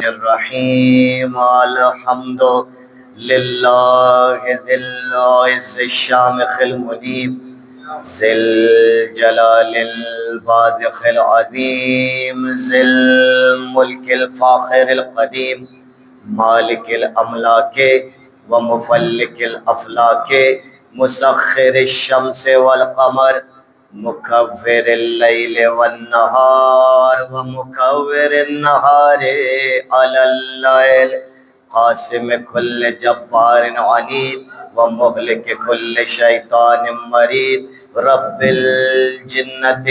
الرحیم الحمد للہ ذی العز الشامخ المنیب ذی الجلال الباذخ العظیم ذی الملک الفاخر القدیم مالک الاملاک و مفلک الافلاک مسخر الشمس والقمر مکور اللیل والنہار ومکور النہار علی اللیل قاسم کل جبار عنید ومہلک کل شیطان مرید رب الجنت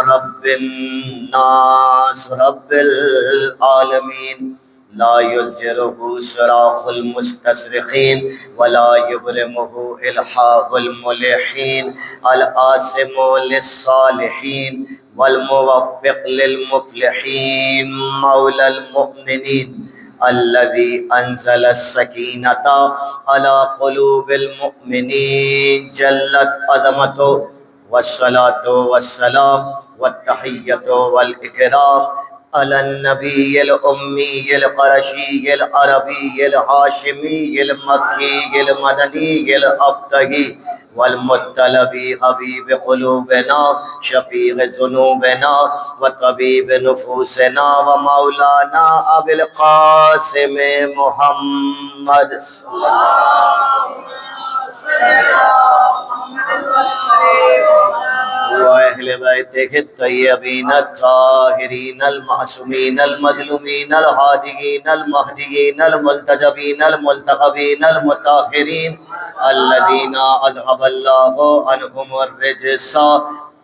رب الناس رب العالمین لا يزره صراخ المستصرخين ولا يبرمه إلحاح الملحين الآسم للصالحين والموفق للمفلحين مولى المؤمنين الذي أنزل السكينة على قلوب المؤمنين جلت عظمته والصلاة والسلام والتحية والإكرام على النبي الأمي القرشي العربي الهاشمي المكي المدني الأبتهي والمطلبي حبيب قلوبنا شفيع ذنوبنا وطبيب نفوسنا ومولانا أبي القاسم محمد صلى الله عليه وأهل بيته الطيبين الطاهرين المعصومين المظلومين الهاديين المهديين الملتجبين الملتقبين المطهرين الذين أذهب الله عنهم الرجس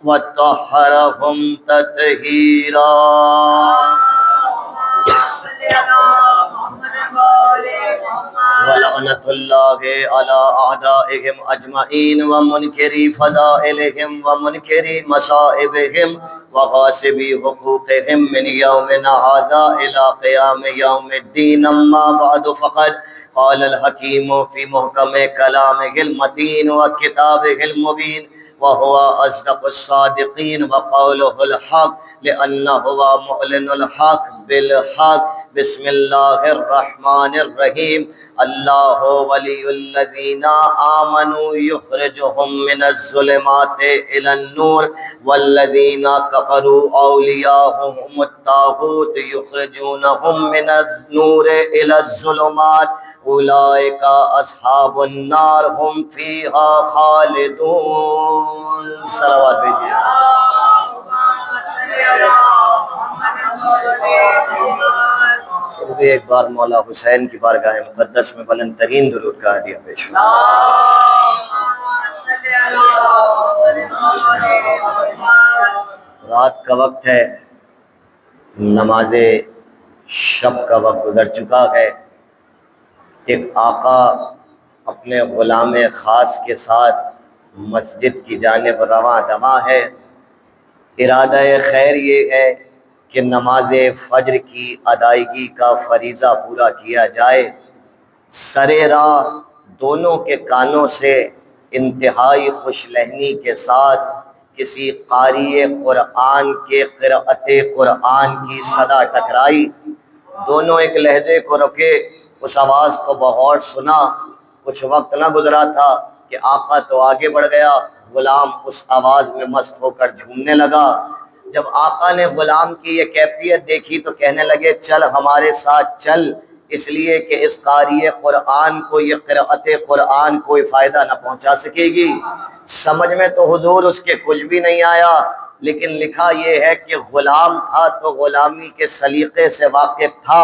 وطهرهم تطهيرا ولعنة الله على أعدائهم أجمعين ومنكري فضائلهم ومنكري مصائبهم وغاصبي حقوقهم من يومنا هذا إلى قيام يوم الدين أما بعد فقد قال الحكيم في محكم كلامه المتين وكتابه المبين وهو أصدق الصادقين وقوله الحق لأنه معلن الحق بالحق بسم الله الرحمن الرحيم الله ولي الذين آمنوا يخرجهم من الظلمات إلى النور والذين كفروا أولياؤهم الطاغوت يخرجونهم من النور إلى الظلمات أولئك أصحاب النار هم فيها خالدون صلوات بھیجیے بھی ایک بار مولا حسین کی بارگاہ مقدس میں بلند ترین درود کا ہدیہ پیش ہو۔ رات کا وقت ہے، نماز شب کا وقت گزر چکا ہے۔ ایک آقا اپنے غلام خاص کے ساتھ مسجد کی جانب رواں دواں ہے۔ ارادہ خیر یہ ہے کہ نماز فجر کی ادائیگی کا فریضہ پورا کیا جائے۔ سر راہ دونوں کے کانوں سے انتہائی خوش لہنی کے ساتھ کسی قاری قرآن کے قرأت قرآن کی صدا ٹکرائی۔ دونوں ایک لہجے کو رکے، اس آواز کو بغور سنا۔ کچھ وقت نہ گزرا تھا کہ آقا تو آگے بڑھ گیا، غلام اس آواز میں مست ہو کر جھومنے لگا۔ جب آقا نے غلام کی یہ کیفیت دیکھی تو کہنے لگے چل ہمارے ساتھ چل، اس لیے کہ اس قاری قرآن کو یہ قرأت قرآن کوئی فائدہ نہ پہنچا سکے گی۔ سمجھ میں تو حضور اس کے کچھ بھی نہیں آیا، لیکن لکھا یہ ہے کہ غلام تھا تو غلامی کے سلیقے سے واقف تھا۔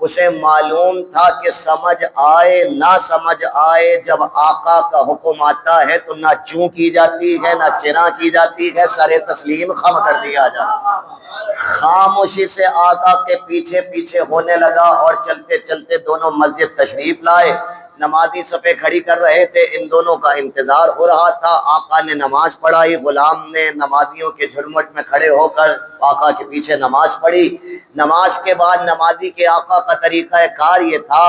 اسے معلوم تھا کہ سمجھ آئے نہ سمجھ آئے، جب آقا کا حکم آتا ہے تو نہ چوں کی جاتی ہے نہ چرا کی جاتی ہے، سر تسلیم خم کر دیا جاتا۔ خاموشی سے آقا کے پیچھے پیچھے ہونے لگا اور چلتے چلتے دونوں مسجد تشریف لائے۔ نمازی صفیں کھڑی کر رہے تھے، ان دونوں کا انتظار ہو رہا تھا۔ آقا نے نماز پڑھائی، غلام نے نمازیوں کے جھرمٹ میں کھڑے ہو کر آقا کے پیچھے نماز پڑھی۔ نماز کے بعد نمازی کے آقا کا طریقہ کار یہ تھا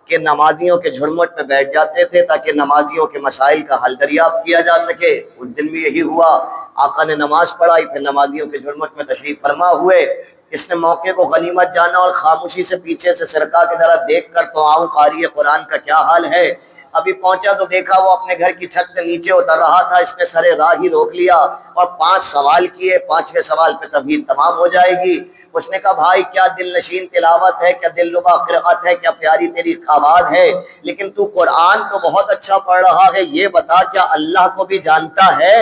کہ نمازیوں کے جھرمٹ میں بیٹھ جاتے تھے تاکہ نمازیوں کے مسائل کا حل دریافت کیا جا سکے۔ اس دن بھی یہی ہوا، آقا نے نماز پڑھائی، پھر نمازیوں کے جھرمٹ میں تشریف فرما ہوئے۔ اس نے موقع کو غنیمت جانا اور خاموشی سے پیچھے سے سرکا کی طرح دیکھ کر تو آؤں قاری قرآن کا کیا حال ہے۔ ابھی پہنچا تو دیکھا وہ اپنے گھر کی چھت سے نیچے اتر رہا تھا، اس نے سرے راہ ہی روک لیا اور 5 سوال کیے، 5ویں سوال پہ تبلیغ تمام ہو جائے گی۔ اس نے کہا بھائی کیا دل نشین تلاوت ہے، کیا دل ربا قرأت ہے، کیا پیاری تیری آواز ہے، لیکن تو قرآن تو بہت اچھا پڑھ رہا ہے، یہ بتا کیا اللہ کو بھی جانتا ہے؟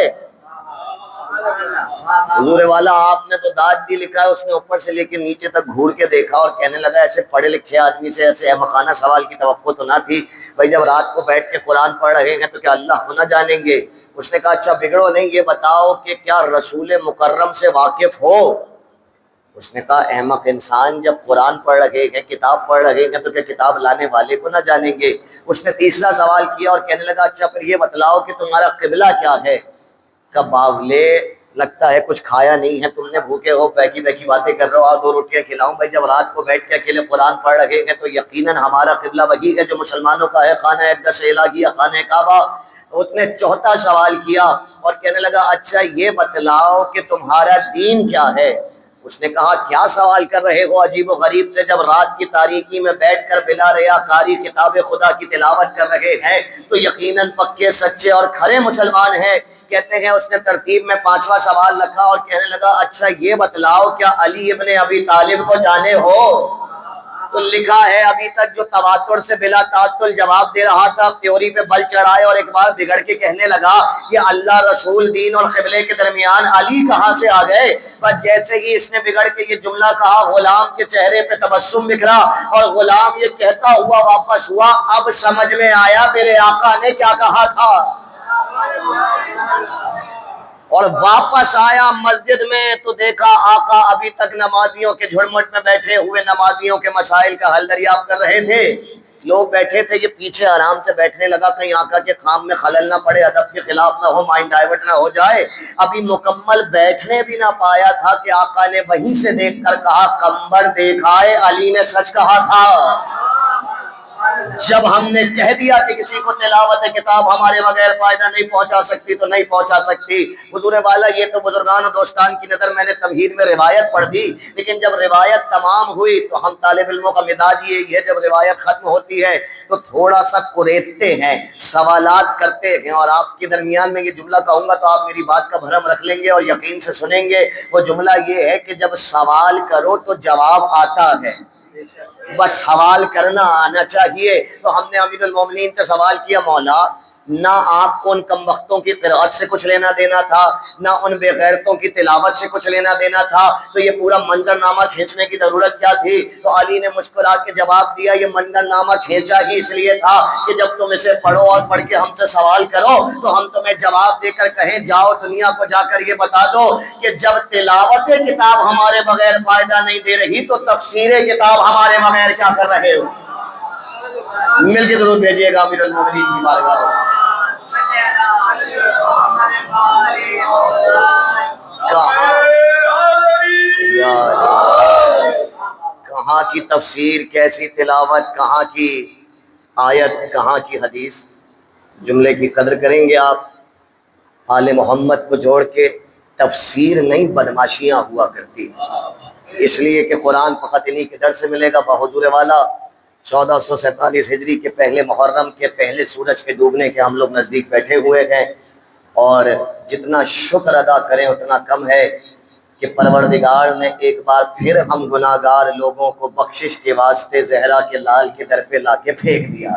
حضور والا آپ نے تو داد دی لکھا ہے، اس نے اوپر سے لے کے نیچے تک گھور کے دیکھا اور کہنے لگا ایسے پڑھے لکھے آدمی سے ایسے احمقانہ سوال کی توقع تو نہ تھی، بھائی جب رات کو بیٹھ کے قرآن پڑھ رہے ہیں تو کیا اللہ کو نہ جانیں گے؟ اس نے کہا اچھا بگڑو نہیں، یہ بتاؤ کہ کیا رسول مکرم سے واقف ہو؟ اس نے کہا احمق انسان، جب قرآن پڑھ رہے ہیں، کتاب پڑھ رہے ہیں تو کیا کتاب لانے والے کو نہ جانیں گے؟ اس نے تیسرا سوال کیا اور کہنے لگا اچھا پھر یہ بتلاؤ کہ تمہارا قبلہ کیا ہے؟ کہ باولے لگتا ہے کچھ کھایا نہیں ہے تم نے، بھوکے ہو، بیکی بیکی باتیں کر رہے ہو، آؤ 2 روٹیاں کھلاؤں۔ بھائی جب رات کو بیٹھ کے اکیلے قرآن پڑھ رہے ہیں تو یقیناً ہمارا قبلہ وہی ہے جو مسلمانوں کا ہے، خانہ اقدس الہی یا خانہ کعبہ۔ اس نے 4تھا سوال کیا اور کہنے لگا اچھا یہ بتلاؤ کہ تمہارا دین کیا ہے؟ اس نے کہا کیا سوال کر رہے ہو عجیب و غریب سے، جب رات کی تاریکی میں بیٹھ کر بلا ریاکاری کتاب خدا کی تلاوت کر رہے ہیں تو یقیناً پکے سچے اور کھرے مسلمان ہیں۔ کہتے ہیں اس نے ترتیب میں 5واں سوال رکھا اور کہنے لگا اچھا یہ بتلاؤ کیا علی ابن ابی طالب کو جانے ہو؟ تو لکھا ہے ابھی تک جو تواتر سے بلا تعطل جواب دے رہا تھا، تھیوری پہ بل چڑھائے اور ایک بار بگڑ کے کہنے لگا یہ اللہ رسول دین اور قبلے کے درمیان علی کہاں سے آ گئے؟ بس جیسے ہی اس نے بگڑ کے یہ جملہ کہا غلام کے چہرے پہ تبسم بکھرا اور غلام یہ کہتا ہوا واپس ہوا اب سمجھ میں آیا میرے آقا نے کیا کہا تھا۔ اور واپس آیا مسجد میں تو دیکھا آقا ابھی تک نمازیوں کے جھڑمٹ میں بیٹھے ہوئے نمازیوں کے مسائل کا حل دریافت کر رہے تھے۔ لوگ بیٹھے تھے، یہ پیچھے آرام سے بیٹھنے لگا کہیں آقا کے کام میں خلل نہ پڑے، ادب کے خلاف نہ ہو، مائنڈ ڈائیورٹ نہ ہو جائے۔ ابھی مکمل بیٹھنے بھی نہ پایا تھا کہ آقا نے وہیں سے دیکھ کر کہا کمبر دیکھا ہے علی نے سچ کہا تھا۔ جب ہم نے کہہ دیا کہ کسی کو تلاوت کتاب ہمارے بغیر فائدہ نہیں پہنچا سکتی تو نہیں پہنچا سکتی۔ حضور والا یہ تو بزرگان و دوستان کی نظر میں نے تمہید میں روایت پڑھ دی، لیکن جب روایت تمام ہوئی تو ہم طالب علموں کا مزاج یہی ہے جب روایت ختم ہوتی ہے تو تھوڑا سا کوریدتے ہیں، سوالات کرتے ہیں، اور آپ کے درمیان میں یہ جملہ کہوں گا تو آپ میری بات کا بھرم رکھ لیں گے اور یقین سے سنیں گے۔ وہ جملہ یہ ہے کہ جب سوال کرو تو جواب آتا ہے، بس سوال کرنا آنا چاہیے۔ تو ہم نے امیر المومنین سے سوال کیا مولا نہ آپ کو ان کم وقتوں کی قرأت سے کچھ لینا دینا تھا، نہ ان بے غیرتوں کی تلاوت سے کچھ لینا دینا تھا، تو یہ پورا منظرنامہ کھینچنے کی ضرورت کیا تھی؟ تو علی نے مسکرا کے جواب دیا یہ منظرنامہ کھینچا ہی اس لیے تھا کہ جب تم اسے پڑھو اور پڑھ کے ہم سے سوال کرو تو ہم تمہیں جواب دے کر کہیں جاؤ دنیا کو جا کر یہ بتا دو کہ جب تلاوت کتاب ہمارے بغیر فائدہ نہیں دے رہی تو تفسیر کتاب ہمارے بغیر کیا کر رہے ہو؟ مل کے ضرور بھیجیے گا امیر المومنین کی بارگاہ میں۔ کہاں کی تفسیر، کیسی تلاوت، کہاں کی آیت، کہاں کی حدیث؟ جملے کی قدر کریں گے آپ۔ آل محمد کو جوڑ کے تفسیر نہیں بدماشیاں ہوا کرتی، اس لیے کہ قرآن فقط انہی کے در سے ملے گا۔ بحضور والا 1447 ہجری کے پہلے محرم کے پہلے سورج کے ڈوبنے کے ہم لوگ نزدیک بیٹھے ہوئے ہیں، اور جتنا شکر ادا کریں اتنا کم ہے کہ پروردگار نے ایک بار پھر ہم گناہگار لوگوں کو بخشش کے واسطے زہرا کے لال کے در پہ لا کے پھینک دیا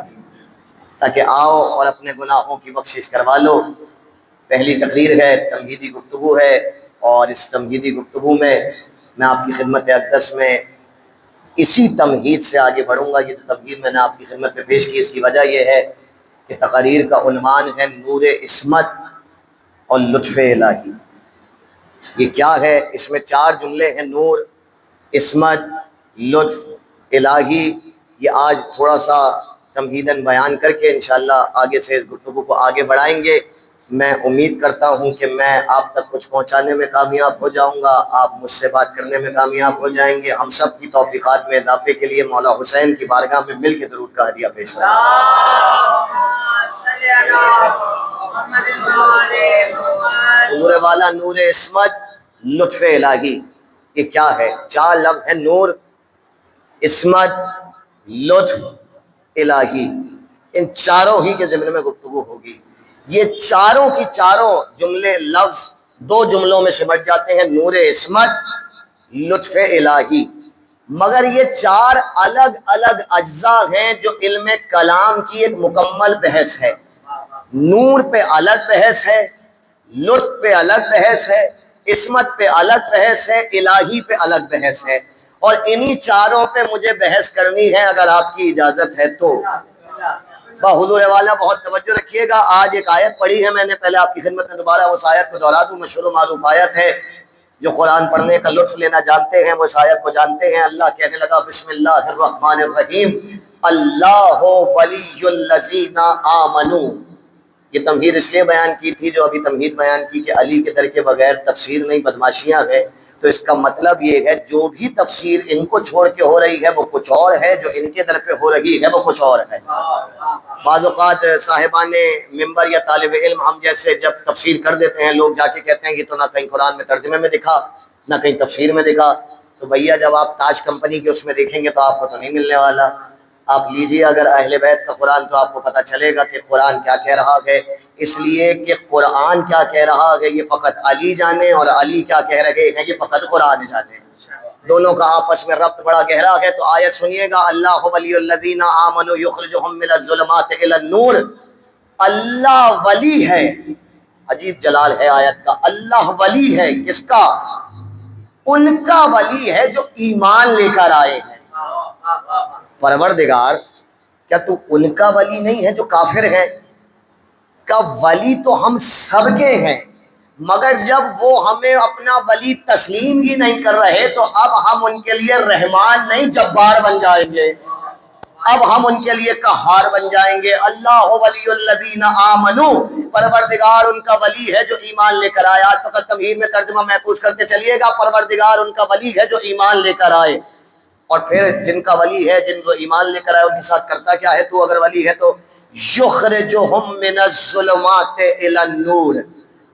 تاکہ آؤ اور اپنے گناہوں کی بخشش کروا لو۔ پہلی تقریر ہے، تمہیدی گفتگو ہے، اور اس تمہیدی گفتگو میں آپ کی خدمت اقدس میں اسی تمہید سے آگے بڑھوں گا۔ یہ جو تمہید میں نے آپ کی خدمت میں پیش کی اس کی وجہ یہ ہے کہ تقریر کا عنوان ہے نور عصمت اور لطف الہی۔ یہ کیا ہے؟ اس میں 4 جملے ہیں، نور، عصمت، لطف، الہی۔ یہ آج تھوڑا سا تمہیداً بیان کر کے انشاءاللہ آگے سے اس گفتگو کو آگے بڑھائیں گے۔ میں امید کرتا ہوں کہ میں آپ تک کچھ پہنچانے میں کامیاب ہو جاؤں گا، آپ مجھ سے بات کرنے میں کامیاب ہو جائیں گے۔ ہم سب کی توفیقات میں اضافے کے لیے مولا حسین کی بارگاہ میں مل کے درود کا ہدیہ پیش کریں۔ حضور والا نور عصمت، لطف الہی، یہ کیا ہے؟ 4 لفظ ہیں، نور، عصمت، لطف، الہی. ان چاروں ہی کے ضمن میں گفتگو ہوگی. یہ چاروں کی چاروں جملے لفظ 2 جملوں میں سمٹ جاتے ہیں، نور عصمت، لطف الہی. مگر یہ 4 الگ الگ اجزاء ہیں جو علم کلام کی ایک مکمل بحث ہے. نور پہ الگ بحث ہے، لطف پہ الگ بحث ہے، عصمت پہ الگ بحث ہے، الہی پہ الگ بحث ہے. اور انہی چاروں پہ مجھے بحث کرنی ہے اگر آپ کی اجازت ہے تو. حضور والا بہت توجہ رکھیے گا. آج ایک آیت پڑھی ہے میں نے، پہلے آپ کی خدمت میں دوبارہ اس آیت کو دہرا دوں. مشہور و معروف آیت ہے، جو قرآن پڑھنے کا لطف لینا جانتے ہیں وہ اس آیت کو جانتے ہیں. اللہ کہنے لگا بسم اللہ الرحمن الرحیم، اللہ ولی الذین آمنوا. یہ تمہید اس لیے بیان کی تھی جو ابھی تمہید بیان کی کہ علی کے در کے بغیر تفسیر نہیں، بدماشیاں ہیں. تو اس کا مطلب یہ ہے جو بھی تفسیر ان کو چھوڑ کے ہو رہی ہے وہ کچھ اور ہے، جو ان کے در پہ ہو رہی ہے وہ کچھ اور ہے. بعض اوقات صاحبان ممبر یا طالب علم ہم جیسے جب تفسیر کر دیتے ہیں، لوگ جا کے کہتے ہیں کہ تو نہ کہیں قرآن میں ترجمے میں دکھا نہ کہیں تفسیر میں دکھا. تو بھیا جب آپ تاج کمپنی کے اس میں دیکھیں گے تو آپ کو تو نہیں ملنے والا. آپ لیجئے اگر اہل بیت کا قرآن تو آپ کو پتہ چلے گا کہ قرآن کیا کہہ رہا ہے. اس لیے کہ قرآن کیا کہہ رہا ہے یہ فقط علی جانے، اور علی کیا کہہ رہے ہیں یہ فقط قرآن جانے. دونوں کا آپس میں ربط بڑا گہرا ہے. تو آیت سنیے گا، اللہ ولی الذین آمنوا یخرجہم من الظلمات الی النور. اللہ ولی ہے، عجیب جلال ہے آیت کا. اللہ ولی ہے کس کا؟ ان کا ولی ہے جو ایمان لے کر آئے ہیں. پروردگار کیا تو ان کا ولی نہیں ہے جو کافر ہے؟ کا ولی تو ہم سب کے ہیں، مگر جب وہ ہمیں اپنا ولی تسلیم ہی نہیں کر رہے تو اب ہم ان کے لیے رحمان نہیں جبار بن جائیں گے، اب ہم ان کے لیے قہار بن جائیں گے. اللہ ولی الذین آمنوا، پروردگار ان کا ولی ہے جو ایمان لے کر آئے. آج فقط تمہید میں ترجمہ محفوظ کرتے چلیے گا، پروردگار ان کا ولی ہے جو ایمان لے کر آئے. اور پھر جن کا ولی ہے، جن کو ایمان لے کر آئے، ان کے ساتھ کرتا کیا ہے؟ تو اگر ولی ہے تو یخرجہم من الظلمات الی النور.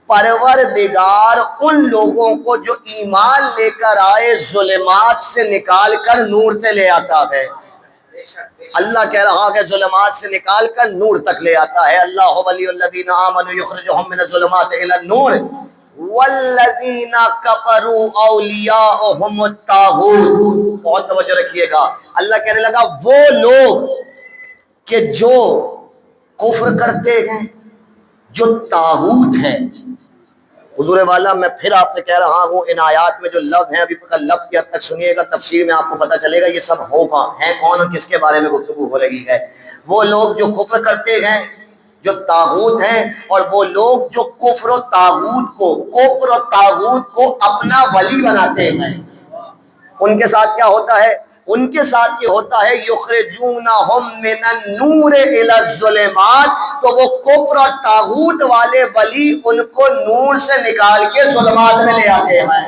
پروردگار ان لوگوں کو جو ایمان لے کر آئے ظلمات سے نکال کر نور پہ لے آتا ہے. اللہ کہہ رہا ہے ظلمات سے نکال کر نور تک لے آتا ہے. اللہ ولی الذین آمنوا یخرجہم من الظلمات الی النور والذین کفروا اولیاءہم الطاغوت. بہت توجہ رکھیے گا. اللہ کہنے لگا وہ لوگ کہ جو کفر کرتے ہیں، جو طاغوت ہیں. حضور والا میں پھر آپ سے کہہ رہا ہوں، ان آیات میں جو لفظ ہیں ابھی فقط لفظ کی حد تک سنیے گا، تفسیر میں آپ کو پتہ چلے گا یہ سب ہوگا ہے کون اور کس کے بارے میں گفتگو ہو رہی ہے. وہ لوگ جو کفر کرتے ہیں، جو طاغوت ہیں، اور وہ لوگ جو کفر و طاغوت کو اپنا ولی بناتے ہیں. ان کے ساتھ کیا ہوتا ہے؟ ان کے ساتھ یہ ہوتا ہے یخرجونہم من النور الی الظلمات. تو وہ کفر اور طاغوت والے ولی ان کو نور سے نکال کے ظلمات میں لے آتے ہیں.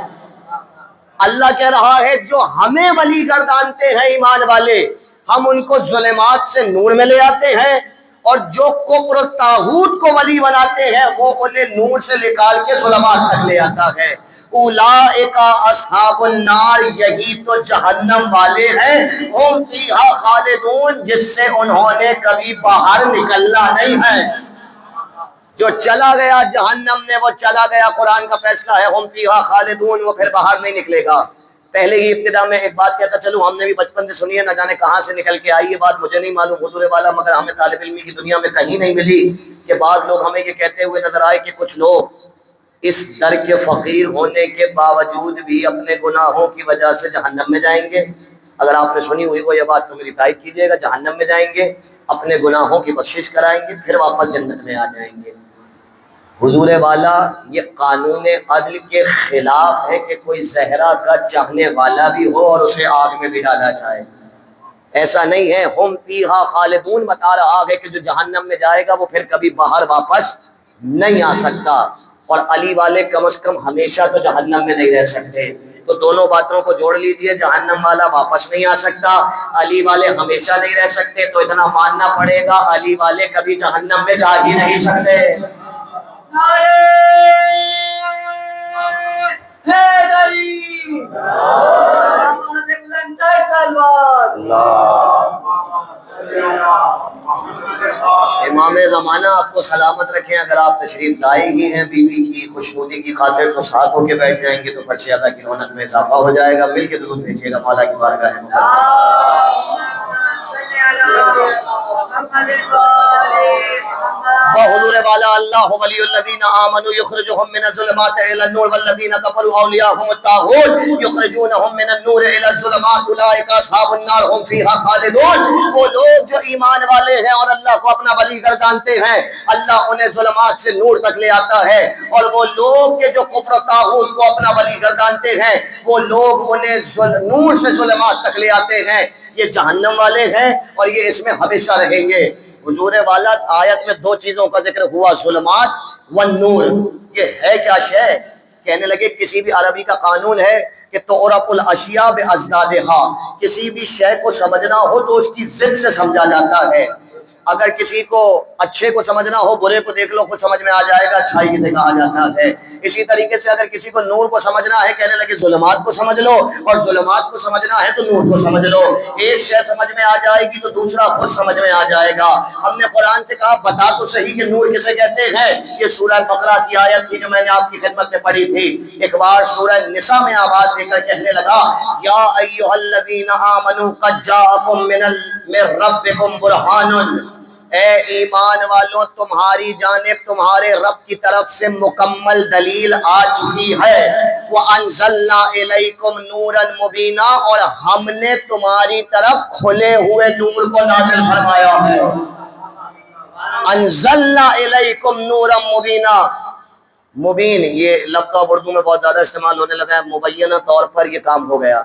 اللہ کہہ رہا ہے جو ہمیں ولی گردانتے ہیں ایمان والے، ہم ان کو ظلمات سے نور میں لے آتے ہیں، اور جو کفر و طاغوت کو ولی بناتے ہیں وہ انہیں نور سے نکال کے ظلمات تک لے آتا ہے. اولئک اصحاب النار، یہی تو جہنم والے ہیں، ہم فیہا خالدون، جس سے انہوں نے کبھی باہر نکلنا نہیں ہے. جو چلا گیا جہنم میں وہ چلا گیا، قرآن کا فیصلہ ہے ہم فیہا خالدون، وہ پھر باہر نہیں نکلے گا. پہلے ہی ابتدا میں ایک بات کہتا چلوں، ہم نے بھی بچپن سے سنی ہے، نہ جانے کہاں سے نکل کے آئی یہ بات مجھے نہیں معلوم حضور والا، مگر ہمیں طالب علمی کی دنیا میں کہیں نہیں ملی کہ بعض لوگ ہمیں یہ کہتے ہوئے نظر آئے کہ کچھ لوگ اس در کے فقیر ہونے کے باوجود بھی اپنے گناہوں کی وجہ سے جہنم میں جائیں گے. اگر آپ نے سنی ہوئی ہو یہ بات تو میری تائید کیجیے گا. جہنم میں جائیں گے، اپنے گناہوں کی بخشش کرائیں گے، پھر واپس جنت میں آ جائیں گے. حضور والا یہ قانون عدل کے خلاف ہے کہ کوئی زہرا کا چاہنے والا بھی ہو اور اسے آگ میں بھی ڈالا جائے. ایسا نہیں ہے. ہم فیہا خالدون بتا رہا ہے کہ جو جہنم میں جائے گا وہ پھر کبھی باہر واپس نہیں آ سکتا، اور علی والے کم از کم ہمیشہ تو جہنم میں نہیں رہ سکتے. تو دونوں باتوں کو جوڑ لیجئے، جہنم والا واپس نہیں آ سکتا، علی والے ہمیشہ نہیں رہ سکتے. تو اتنا ماننا پڑے گا علی والے کبھی جہنم میں جا ہی نہیں سکتے. حیدری آواز بلندتر سلوات امام زمانہ آپ کو سلامت رکھیں. اگر آپ تشریف لائے ہی ہیں بیوی کی خوشنودی کی خاطر تو ساتھ ہو کے بیٹھ جائیں گے تو فرش ادا کی رونق میں اضافہ ہو جائے گا. مل کے درود بھیجیے گا مولا کی بارگاہ مقدس. حضور والا اللہ ولی الذین آمنوا یخرجهم من الظلمات الی النور والذین کفروا اولیاءهم الطاغوت یخرجونهم من النور الی الظلمات اولئک اصحاب النار هم فیها خالدون. وہ لوگ جو ایمان والے ہیں اور اللہ کو اپنا ولی گردانتے ہیں اللہ انہیں ظلمات سے نور تک لے آتا ہے. اور وہ لوگ کہ جو کفر و طاغوت کو اپنا ولی گردانتے ہیں وہ لوگ انہیں نور سے ظلمات تک لے آتے ہیں. یہ جہنم والے ہیں اور یہ اس میں ہمیشہ رہیں گے. حضور والا آیت میں دو چیزوں کا ذکر ہوا ظلمات والنور. یہ ہے کیا شے؟ کہنے لگے کسی بھی عربی کا قانون ہے کہ تعرف الاشیاء باضدادھا. کسی بھی شے کو سمجھنا ہو تو اس کی ضد سے سمجھا جاتا ہے. اگر کسی کو اچھے کو سمجھنا ہو برے کو دیکھ لو کچھ سمجھ میں آ جائے گا اچھائی کسے کہا جاتا ہے. اسی طریقے سے اگر کسی کو نور کو سمجھنا ہے کہنے لگے ظلمات کو سمجھ لو اور ظلمات کو سمجھنا ہے تو نور کو سمجھ لو. ایک شے سمجھ میں آ جائے گی تو دوسرا خود سمجھ میں آ جائے گا. ہم نے قرآن سے کہا بتا تو صحیح کہ نور کسے کہتے ہیں. یہ سورہ بقرہ کی آیت تھی جو میں نے آپ کی خدمت میں پڑھی تھی. ایک بار سورہ نساء میں آواز دے کر کہنے لگا یا ایھا الذین آمنوا قد جاءکم من ربکم برہان. اے ایمان والوں تمہاری جانب تمہارے رب کی طرف سے مکمل دلیل آ چکی ہے. وَأَنزَلْنَا إِلَيْكُمْ نُورًا مُبِينًا اور ہم نے تمہاری طرف کھلے ہوئے نور کو نازل فرمایا ہے. انزلنا الیکم نورا مبینہ. مبین یہ لفظ اردو میں بہت زیادہ استعمال ہونے لگا ہے. مبینہ طور پر یہ کام ہو گیا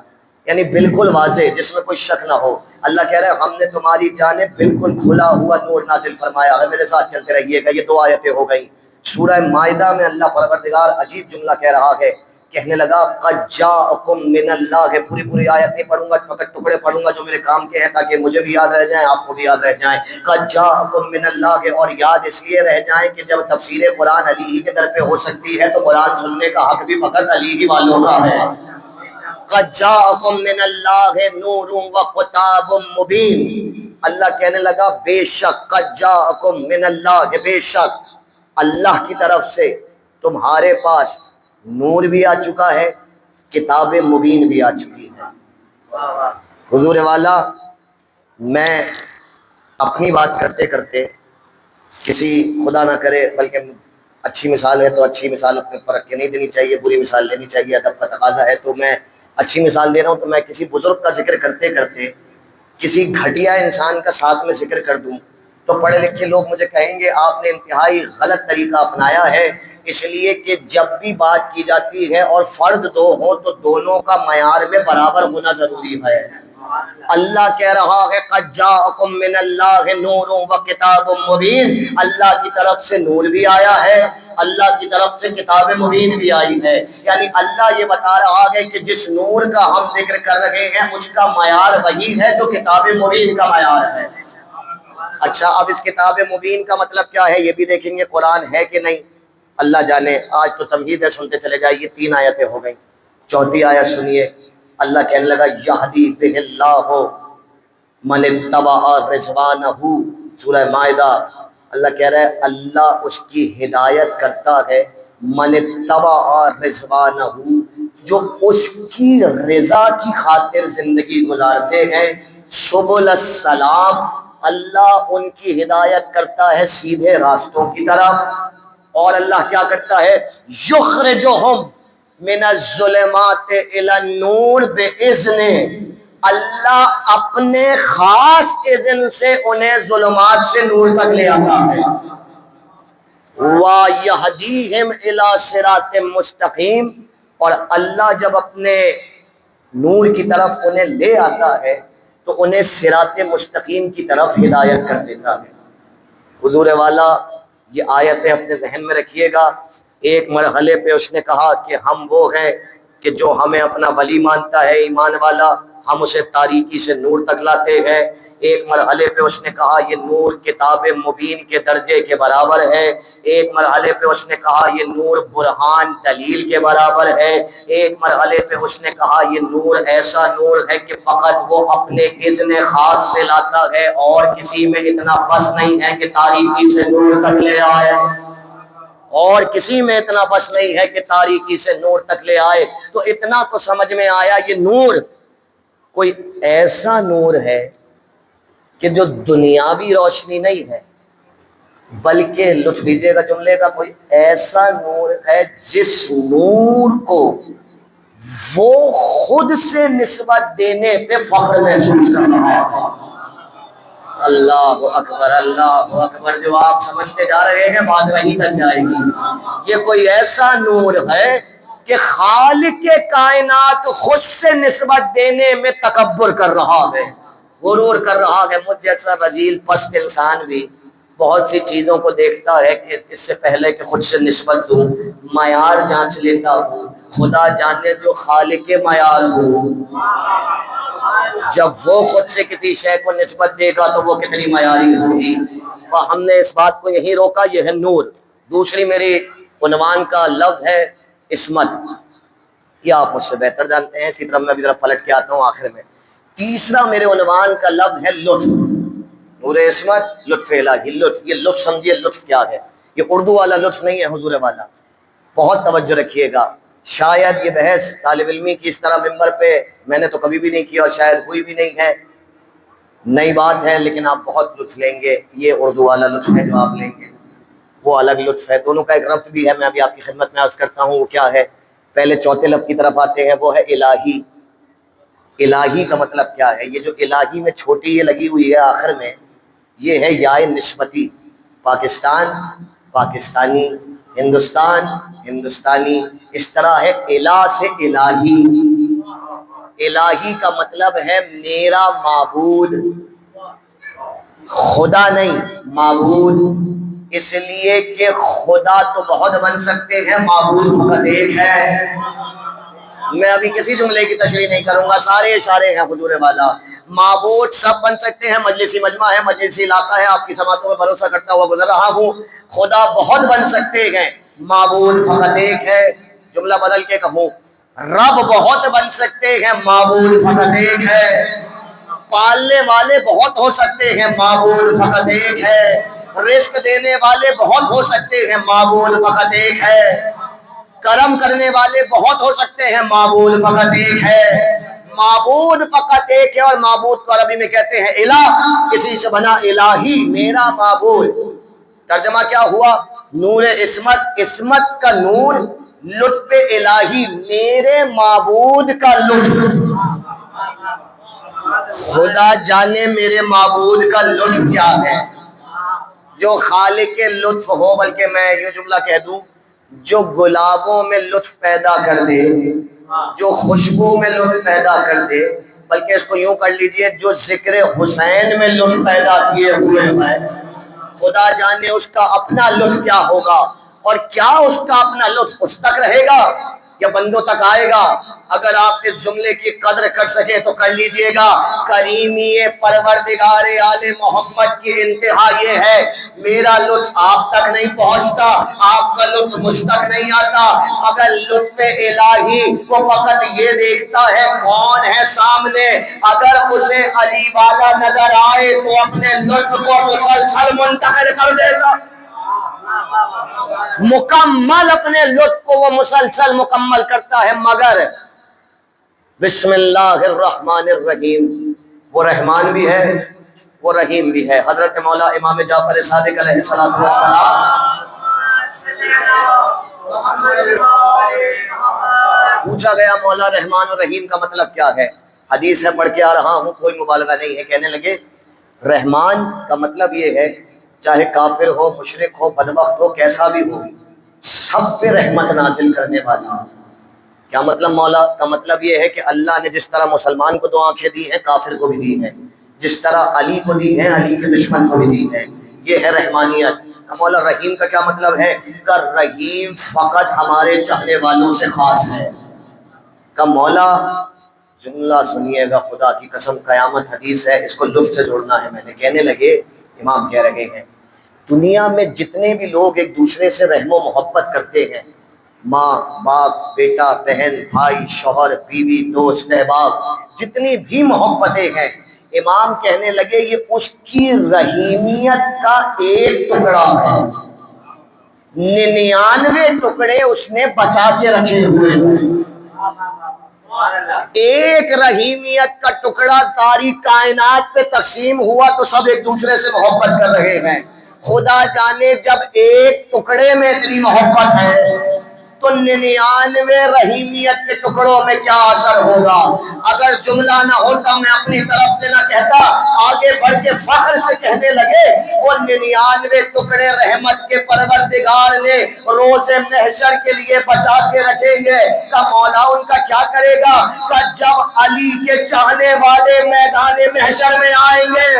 یعنی بالکل واضح جس میں کوئی شک نہ ہو. اللہ کہہ رہا ہے ہم نے تمہاری جانب بالکل کھلا ہوا نور نازل فرمایا ہے. میرے ساتھ چلتے رہیے گا. یہ دو آیتیں ہو گئی. سورہ مائدہ میں اللہ پروردگار عجیب جملہ کہہ رہا ہے. کہنے لگا قد جاءکم من اللہ. پوری آیت نہیں پڑھوں گا ٹکڑے پڑھوں گا جو میرے کام کے ہیں تاکہ مجھے بھی یاد رہ جائیں آپ کو بھی یاد رہ جائیں. قد جاءکم من اللہ اور یاد اس لیے رہ جائیں کہ جب تفسیر قرآن علی ہی کے در پہ ہو سکتی ہے تو قرآن سننے کا حق بھی فقط علی ہی والوں کا ہے. قد جاءکم من اللہ نور و کتاب مبین. اللہ کہنے لگا بے شک قد جاءکم من اللہ بے شک اللہ کی طرف سے تمہارے پاس نور بھی آ چکا ہے کتاب مبین بھی آ چکی ہے. حضور والا میں اپنی بات کرتے کرتے کسی خدا نہ کرے بلکہ اچھی مثال ہے تو اچھی مثال اپنے پر رکھ کے نہیں دینی چاہیے بری مثال لینی چاہیے ادب کا تقاضا ہے. تو میں اچھی مثال دے رہا ہوں تو میں کسی بزرگ کا ذکر کرتے کرتے کسی گھٹیا انسان کا ساتھ میں ذکر کر دوں تو پڑھے لکھے لوگ مجھے کہیں گے آپ نے انتہائی غلط طریقہ اپنایا ہے. اس لیے کہ جب بھی بات کی جاتی ہے اور فرد دو ہوں تو دونوں کا معیار میں برابر ہونا ضروری ہے. اللہ کہہ رہا ہے قد جاءکم من اللہ نور و کتاب مبین. اللہ کی طرف سے نور بھی آیا ہے اللہ کی طرف سے کتاب مبین بھی آئی ہے. یعنی اللہ یہ بتا رہا ہے کہ جس نور کا ہم ذکر کر رہے ہیں اس کا معیار وہی ہے جو کتاب مبین کا معیار ہے. اچھا اب اس کتاب مبین کا مطلب کیا ہے یہ بھی دیکھیں گے. قرآن ہے کہ نہیں اللہ جانے. آج تو تمہید ہے سنتے چلے جائیے. 3 آیتیں ہو گئیں. 4تھی آیت سنیے. اللہ کہنے لگا یہدی بہ اللہ من اتبع رضوانہ. سورہ مائدہ اللہ کہہ رہا ہے اللہ اس کی ہدایت کرتا ہے من اتبع رضوانہ جو اس کی رضا کی خاطر زندگی گزارتے ہیں. سبل السلام اللہ ان کی ہدایت کرتا ہے سیدھے راستوں کی طرف. اور اللہ کیا کرتا ہے یخرجہم من الظلمات الی النور باذن. اللہ اپنے خاص اذن سے انہیں ظلمات سے نور تک لے آتا ہے. وَيَهْدِيهِمْ إِلَىٰ صِرَاطٍ مُسْتَقِيمٍ اور اللہ جب اپنے نور کی طرف انہیں لے آتا ہے تو انہیں صراط مستقیم کی طرف ہدایت کر دیتا ہے. حضور والا یہ آیتیں اپنے ذہن میں رکھیے گا. ایک مرحلے پہ اس نے کہا کہ ہم وہ ہیں کہ جو ہمیں اپنا ولی مانتا ہے ایمان والا ہم اسے تاریکی سے نور تک لاتے ہیں. ایک مرحلے پہ اس نے کہا یہ نور کتاب مبین کے درجے کے برابر ہے، ایک مرحلے پہ اس نے کہا یہ نور برہان دلیل کے برابر ہے، ایک مرحلے پہ اس نے کہا یہ نور ایسا نور ہے کہ فقط وہ اپنے اذن خاص سے لاتا ہے اور کسی میں اتنا بس نہیں ہے کہ تاریکی سے نور تک لے آئے، اور کسی میں اتنا بس نہیں ہے کہ تاریکی سے نور تک لے آئے۔ تو اتنا تو سمجھ میں آیا یہ نور کوئی ایسا نور ہے کہ جو دنیاوی روشنی نہیں ہے، بلکہ لطف دیجیے گا جملے کا، کوئی ایسا نور ہے جس نور کو وہ خود سے نسبت دینے پہ فخر محسوس کر رہا ہے۔ اللہ اکبر، اللہ اکبر، جو آپ سمجھتے جا رہے ہیں بات وہیں تک جائے گی۔ یہ کوئی ایسا نور ہے کہ خالق کائنات خود سے نسبت دینے میں تکبر کر رہا ہے، غرور کر رہا ہے۔ مجھ جیسا رذیل پست انسان بھی بہت سی چیزوں کو دیکھتا ہے کہ اس سے پہلے کہ خود سے نسبت دوں معیار جانچ لیتا ہوں، خدا جانے جو خالق معیار ہو، جب وہ خود سے کسی شے کو نسبت دے گا تو وہ کتنی معیاری ہوگی۔ اور ہم نے اس بات کو یہیں روکا، یہ ہے نور۔ دوسری میری عنوان کا لفظ ہے عصمت، یہ آپ مجھ سے بہتر جانتے ہیں، اس کی طرف میں بھی ذرا پلٹ کے آتا ہوں آخر میں۔ تیسرا میرے عنوان کا لفظ ہے لطف، نور عصمت، لطف الہی۔ لطف، یہ لطف سمجھیے لطف کیا ہے، یہ اردو والا لطف نہیں ہے حضور والا، بہت توجہ رکھیے گا۔ شاید یہ بحث طالب علمی کی اس طرح ممبر پہ میں نے تو کبھی بھی نہیں کی اور شاید ہوئی بھی نہیں ہے، نئی بات ہے، لیکن آپ بہت لطف لیں گے۔ یہ اردو والا لطف ہے جو آپ لیں گے، وہ الگ لطف ہے، دونوں کا ایک ربط بھی ہے، میں ابھی آپ کی خدمت میں عرض کرتا ہوں وہ کیا ہے۔ پہلے چوتھے لفظ کی طرف آتے ہیں، وہ ہے الہی۔ الہی کا مطلب کیا ہے؟ یہ جو الہی میں چھوٹی یہ لگی ہوئی ہے آخر میں، یہ ہے یائے نسبتی، پاکستان پاکستانی، ہندوستان ہندوستانی، اس طرح ہے الہ سے الہی۔ الہی کا مطلب ہے میرا معبود، خدا نہیں، معبود، اس لیے کہ خدا تو بہت بن سکتے ہیں، معبود فقط ایک ہے۔ میں ابھی کسی جملے کی تشریح نہیں کروں گا، سارے اشارے ہیں حضور والا۔ معبود سب بن سکتے ہیں، مجلسی مجمع ہے، مجلسی علاقہ ہے، آپ کی سماعتوں میں بھروسہ کرتا ہوا گزر رہا ہوں۔ خدا بہت بن سکتے ہیں، معبود فقط ایک ہے۔ جملہ بدل کے کہوں، رب بہت بن سکتے ہیں، معبود فقط ایک ہے۔ پالنے والے بہت ہو سکتے ہیں، معبود فقط ایک ہے۔ رزق دینے والے بہت ہو سکتے ہیں، معبود فقط ایک ہے۔ کرم کرنے والے بہت ہو سکتے ہیں، معبود فقط ایک ہے۔ معبود فقط ایک ہے، اور معبود کو عربی میں کہتے ہیں الہ، کسی سے بنا الہی، میرا معبود۔ ترجمہ کیا ہوا؟ نور عصمت، عصمت کا نور، لطف الہی، میرے معبود کا لطف۔ خدا جانے میرے معبود کا لطف کیا ہے، جو خالق لطف ہو، بلکہ میں یہ جملہ کہہ دوں، جو گلابوں میں لطف پیدا کر دے، جو خوشبو میں لطف پیدا کر دے، بلکہ اس کو یوں کر لیجئے، جو ذکر حسین میں لطف پیدا کیے ہوئے ہیں، خدا جانے اس کا اپنا لطف کیا ہوگا، اور کیا اس کا اپنا لطف اس تک رہے گا یا بندوں تک آئے گا؟ اگر آپ اس جملے کی قدر کر سکیں تو کر لیجئے گا۔ کریمی پروردگار آل محمد کی انتہا یہ ہے، میرا لطف آپ تک نہیں پہنچتا، آپ کا لطف مجھ تک نہیں آتا، مگر لطف الہی وہ فقط یہ دیکھتا ہے کون ہے سامنے، اگر اسے علی والا نظر آئے تو اپنے لطف کو مسلسل منتقل کر دیتا، مکمل اپنے لطف کو وہ مسلسل مکمل کرتا ہے۔ مگر بسم اللہ الرحمن الرحیم، وہ رحمان بھی ہے، وہ رحیم بھی ہے۔ حضرت مولا امام جعفر صادق علیہ السلام پوچھا گیا مولا رحمان اور رحیم کا مطلب کیا ہے؟ حدیث ہے، پڑھ کے آ رہا ہوں، کوئی مبالغہ نہیں ہے۔ کہنے لگے رحمان کا مطلب یہ ہے، چاہے کافر ہو، مشرک ہو، بدبخت ہو، کیسا بھی ہو، سب پہ رحمت نازل کرنے والا۔ کیا مطلب مولا کا؟ مطلب یہ ہے کہ اللہ نے جس طرح مسلمان کو دو آنکھیں دی ہیں، کافر کو بھی دی ہیں، جس طرح علی کو دی ہیں، علی کے دشمن کو بھی دی ہیں، یہ ہے رحمانیت۔ مولا رحیم کا کیا مطلب ہے؟ کہ رحیم فقط ہمارے چاہنے والوں سے خاص ہے۔ کہ مولا جملہ سنیے گا خدا کی قسم، قیامت حدیث ہے، اس کو لطف سے جوڑنا ہے۔ میں نے کہنے لگے، امام کہہ رہے ہیں دنیا میں جتنے بھی لوگ ایک دوسرے سے رحم و محبت کرتے ہیں، ماں باپ، بیٹا بہن، بھائی شوہر بیوی دوست احباب، جتنی بھی محبتیں ہیں، امام کہنے لگے یہ اس کی رحیمیت کا ایک ٹکڑا ہے، 99 ٹکڑے اس نے بچا کے رکھے ہوئے ہیں۔ ایک رحیمیت کا ٹکڑا ساری کائنات پہ تقسیم ہوا تو سب ایک دوسرے سے محبت کر رہے ہیں۔ خدا جانے جب ایک ٹکڑے میں اتنی محبت ہے تو 99 رحیمیت کے ٹکڑوں میں کیا اثر ہوگا۔ اگر جملہ نہ ہوتا میں اپنی طرف سے نہ کہتا، آگے بڑھ کے فخر سے کہنے لگے وہ 99 ٹکڑے رحمت کے پروردگار نے روز محشر کے لیے بچا کے رکھیں گے۔ کہ مولا ان کا کیا کرے گا؟ کہ جب علی کے چاہنے والے میدان محشر میں آئیں گے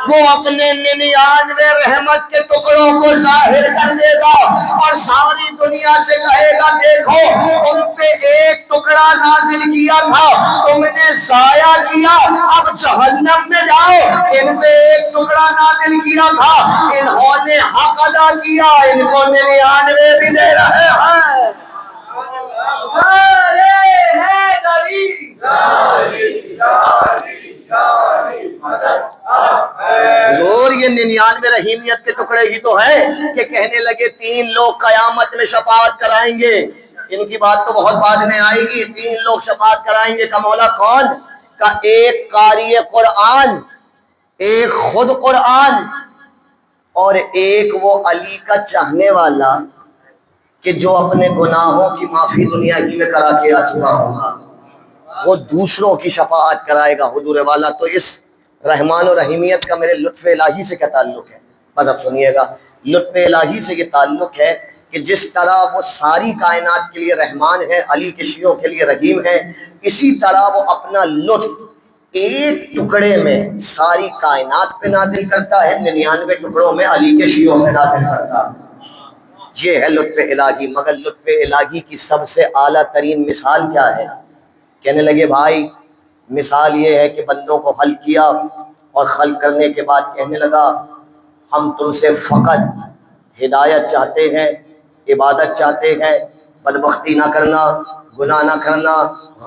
وہ اپنے 99 رحمت کے ٹکڑوں کو ظاہر کر دے گا اور ساری دنیا سے کہے گا دیکھو تم پہ ایک ٹکڑا نازل کیا تھا، تم نے ضائع کیا، اب جہنم میں جاؤ۔ ان پہ ایک ٹکڑا نازل کیا تھا، انہوں نے حق ادا کیا، ان کو 99 بھی دے رہے ہیں۔ اور یہ 99 رحیمیت کے ٹکڑے ہی تو ہے کہ کہنے لگے 3 لوگ قیامت میں شفاعت کرائیں گے۔ ان کی بات تو بہت بعد میں آئے گی۔ 3 لوگ شفاعت کرائیں گے۔ کا مولا کون؟ کا ایک قاری قرآن، ایک خود قرآن، اور ایک وہ علی کا چاہنے والا کہ جو اپنے گناہوں کی معافی دنیا ہی میں کرا کے آ چکا ہوگا، وہ دوسروں کی شفاعت کرائے گا حضور والا۔ تو اس رحمان و رحیمیت کا میرے لطف الہی سے کیا تعلق ہے؟ بس اب سنیے گا، لطف الہی سے یہ تعلق ہے کہ جس طرح وہ ساری کائنات کے لیے رحمان ہے، علی کے شیعوں کے لیے رحیم ہے، اسی طرح وہ اپنا لطف ایک ٹکڑے میں ساری کائنات پہ نازل کرتا ہے، 99 ٹکڑوں میں علی کے شیعوں میں نازل کرتا ہے۔ یہ ہے لطف الہی۔ مگر لطف الہی کی سب سے اعلیٰ ترین مثال کیا ہے؟ کہنے لگے بھائی مثال یہ ہے کہ بندوں کو خلق کیا اور خلق کرنے کے بعد کہنے لگا ہم تم سے فقط ہدایت چاہتے ہیں، عبادت چاہتے ہیں، بدبختی نہ کرنا، گناہ نہ کرنا،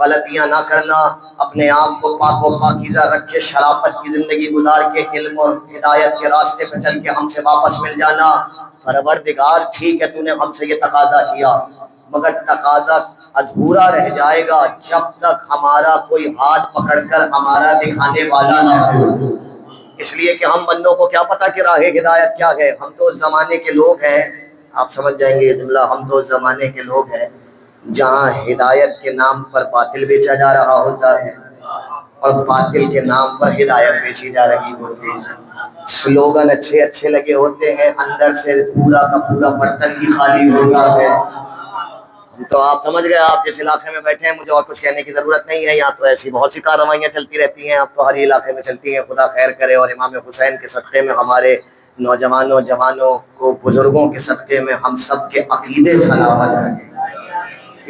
غلطیاں نہ کرنا، اپنے آپ کو پاک و پاکیزہ رکھ کے شرافت کی زندگی گزار کے علم اور ہدایت کے راستے پہ چل کے ہم سے واپس مل جانا۔ پروردگار ٹھیک ہے تو نے ہم سے یہ تقاضا کیا، مگر تقاضا ادھورا رہ جائے گا جب تک ہمارا کوئی ہاتھ پکڑ کر ہمارا دکھانے والا نہ ہو۔ اس لیے کہ ہم بندوں کو کیا پتا کہ راہ ہدایت کیا ہے؟ ہم تو اس زمانے کے لوگ ہیں، آپ سمجھ جائیں گے یہ جملہ، ہم تو اس زمانے کے لوگ ہیں جہاں ہدایت کے نام پر باطل بیچا جا رہا ہوتا ہے اور باطل کے نام پر ہدایت بیچی جا رہی ہوتی ہے۔ سلوگن اچھے اچھے لگے ہوتے ہیں، اندر سے پورا کا پورا برتن ہی خالی ہوتا ہے۔ تو آپ سمجھ گئے، آپ جس علاقے میں بیٹھے ہیں مجھے اور کچھ کہنے کی ضرورت نہیں ہے، یہاں تو ایسی بہت سی کارروائیاں چلتی رہتی ہیں، اب تو ہر علاقے میں چلتی ہیں، خدا خیر کرے۔ اور امام حسین کے صدقے میں ہمارے نوجوانوں جوانوں کو، بزرگوں کے صدقے میں ہم سب کے عقیدے سلامت رکھیں،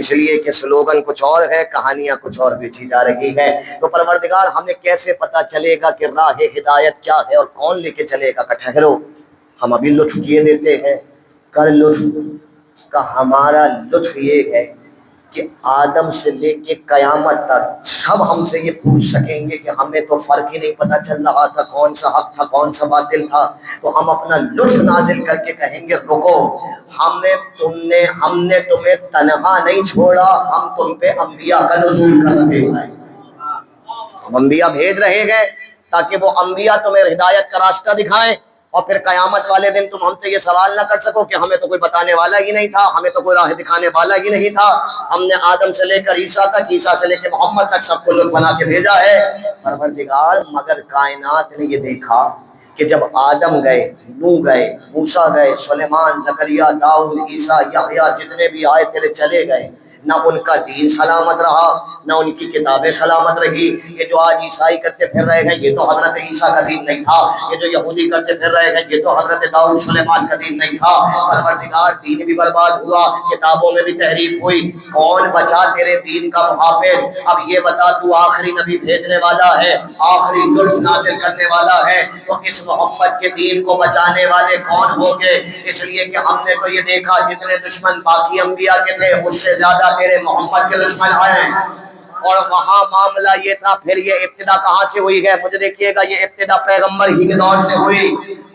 اس لیے کہ سلوگن کچھ اور ہے، کہانیاں کچھ اور بیچی جا رہی ہے۔ تو پروردگار ہمیں کیسے پتہ چلے گا کہ راہ ہدایت کیا ہے اور کون لے کے چلے گا؟ کہ ٹھہرو ہم ابھی لطف کیے دیتے ہیں، کر لطف کا ہمارا لطف یہ ہے کہ آدم سے لے کے قیامت تک سب ہم سے یہ پوچھ سکیں گے کہ ہمیں تو فرق ہی نہیں پتہ چل رہا تھا کون سا حق تھا کون سا باطل تھا، تو ہم اپنا لطف نازل کر کے کہیں گے رکو، ہم نے تمہیں تنہا نہیں چھوڑا، ہم تم پہ انبیاء کا نزول کر رہے ہیں، ہم انبیاء بھیج رہے ہیں تاکہ وہ انبیاء تمہیں ہدایت کا راستہ دکھائیں، اور پھر قیامت والے دن تم ہم سے یہ سوال نہ کر سکو کہ ہمیں تو کوئی بتانے والا ہی نہیں تھا، ہمیں تو کوئی راہ دکھانے والا ہی نہیں تھا، ہم نے آدم سے لے کر عیسیٰ تک، عیسیٰ سے لے کے محمد تک سب کو لطف بنا کے بھیجا ہے۔ پروردگار مگر کائنات نے یہ دیکھا کہ جب آدم گئے، نوح گئے، موسیٰ گئے، سلیمان، زکریا، داؤد، عیسیٰ، یحییٰ، جتنے بھی آئے تیرے چلے گئے، نہ ان کا دین سلامت رہا نہ ان کی کتابیں سلامت رہی. یہ جو آج عیسائی کرتے پھر رہے ہیں یہ تو حضرت عیسیٰ کا دین نہیں تھا. یہ جو یہودی کرتے پھر رہے ہیں یہ تو حضرت داؤد سلیمان کا دین نہیں تھا. پروردگار دین بھی برباد ہوا, کتابوں میں بھی تحریف ہوئی. کون بچا تیرے دین کا محافظ؟ اب یہ بتا تو آخری نبی بھیجنے والا ہے, آخری لطف نازل کرنے والا ہے, تو اس محمد کے دین کو بچانے والے کون ہوں گے؟ اس لیے کہ ہم نے تو یہ دیکھا جتنے دشمن باقی انبیاء کے تھے اس سے زیادہ تیرے محمد کے دشمن ہیں. اور وہاں معاملہ یہ تھا. پھر یہ ابتدا کہاں سے ہوئی ہے؟ مجھے دیکھیے گا, یہ ابتدا پیغمبر ہی کے دور سے ہوئی.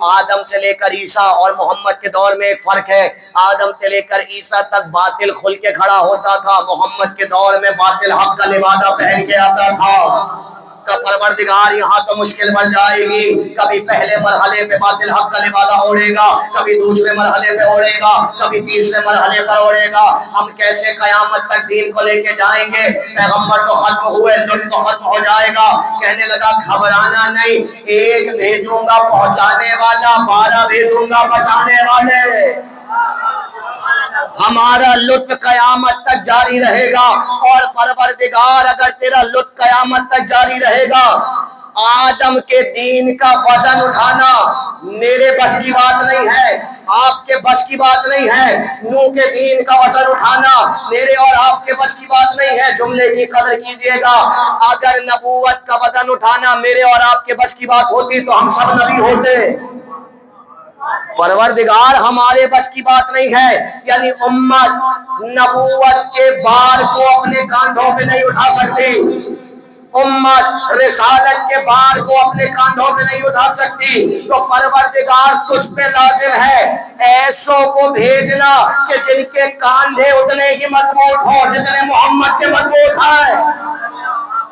آدم سے لے کر عیسیٰ اور محمد کے دور میں ایک فرق ہے. آدم سے لے کر عیسیٰ تک باطل کھل کے کھڑا ہوتا تھا, محمد کے دور میں باطل حق کا لبادہ پہن کے آتا تھا. کا پروردگار یہاں تو مشکل بڑھ جائے گی. کبھی پہلے مرحلے پہ باطل حق کا لبادہ اوڑھے گا, کبھی دوسرے مرحلے پہ اوڑھے گا, کبھی تیسرے مرحلے پر اوڑھے گا. ہم کیسے قیامت تک دین کو لے کے جائیں گے؟ پیغمبر تو ختم ہوئے, لطف تو ختم ہو جائے گا. کہنے لگا گھبرانا نہیں, ایک بھیجوں گا پہنچانے والا, 12 بھیجوں گا بچانے والے. ہمارا لطف قیامت تک جاری رہے گا. اور پروردگار اگر تیرا لطف قیامت تک جاری رہے گا, آدم کے دین کا وزن اٹھانا میرے بس کی بات نہیں ہے, آپ کے بس کی بات نہیں ہے. نوح کے دین کا وزن اٹھانا میرے اور آپ کے بس کی بات نہیں ہے. جملے کی قدر کیجئے گا, اگر نبوت کا وزن اٹھانا میرے اور آپ کے بس کی بات ہوتی تو ہم سب نبی ہوتے. پروردگار ہمارے بس کی بات نہیں ہے. یعنی امت نبوت کے بار کو اپنے کاندھوں پہ نہیں اٹھا سکتی, امت رسالت کے بار کو اپنے کاندھوں پہ نہیں اٹھا سکتی. تو پروردگار تجھ پہ لازم ہے ایسوں کو بھیجنا کہ جن کے کاندھے اتنے ہی مضبوط ہوں جتنے محمد کے مضبوط ہیں,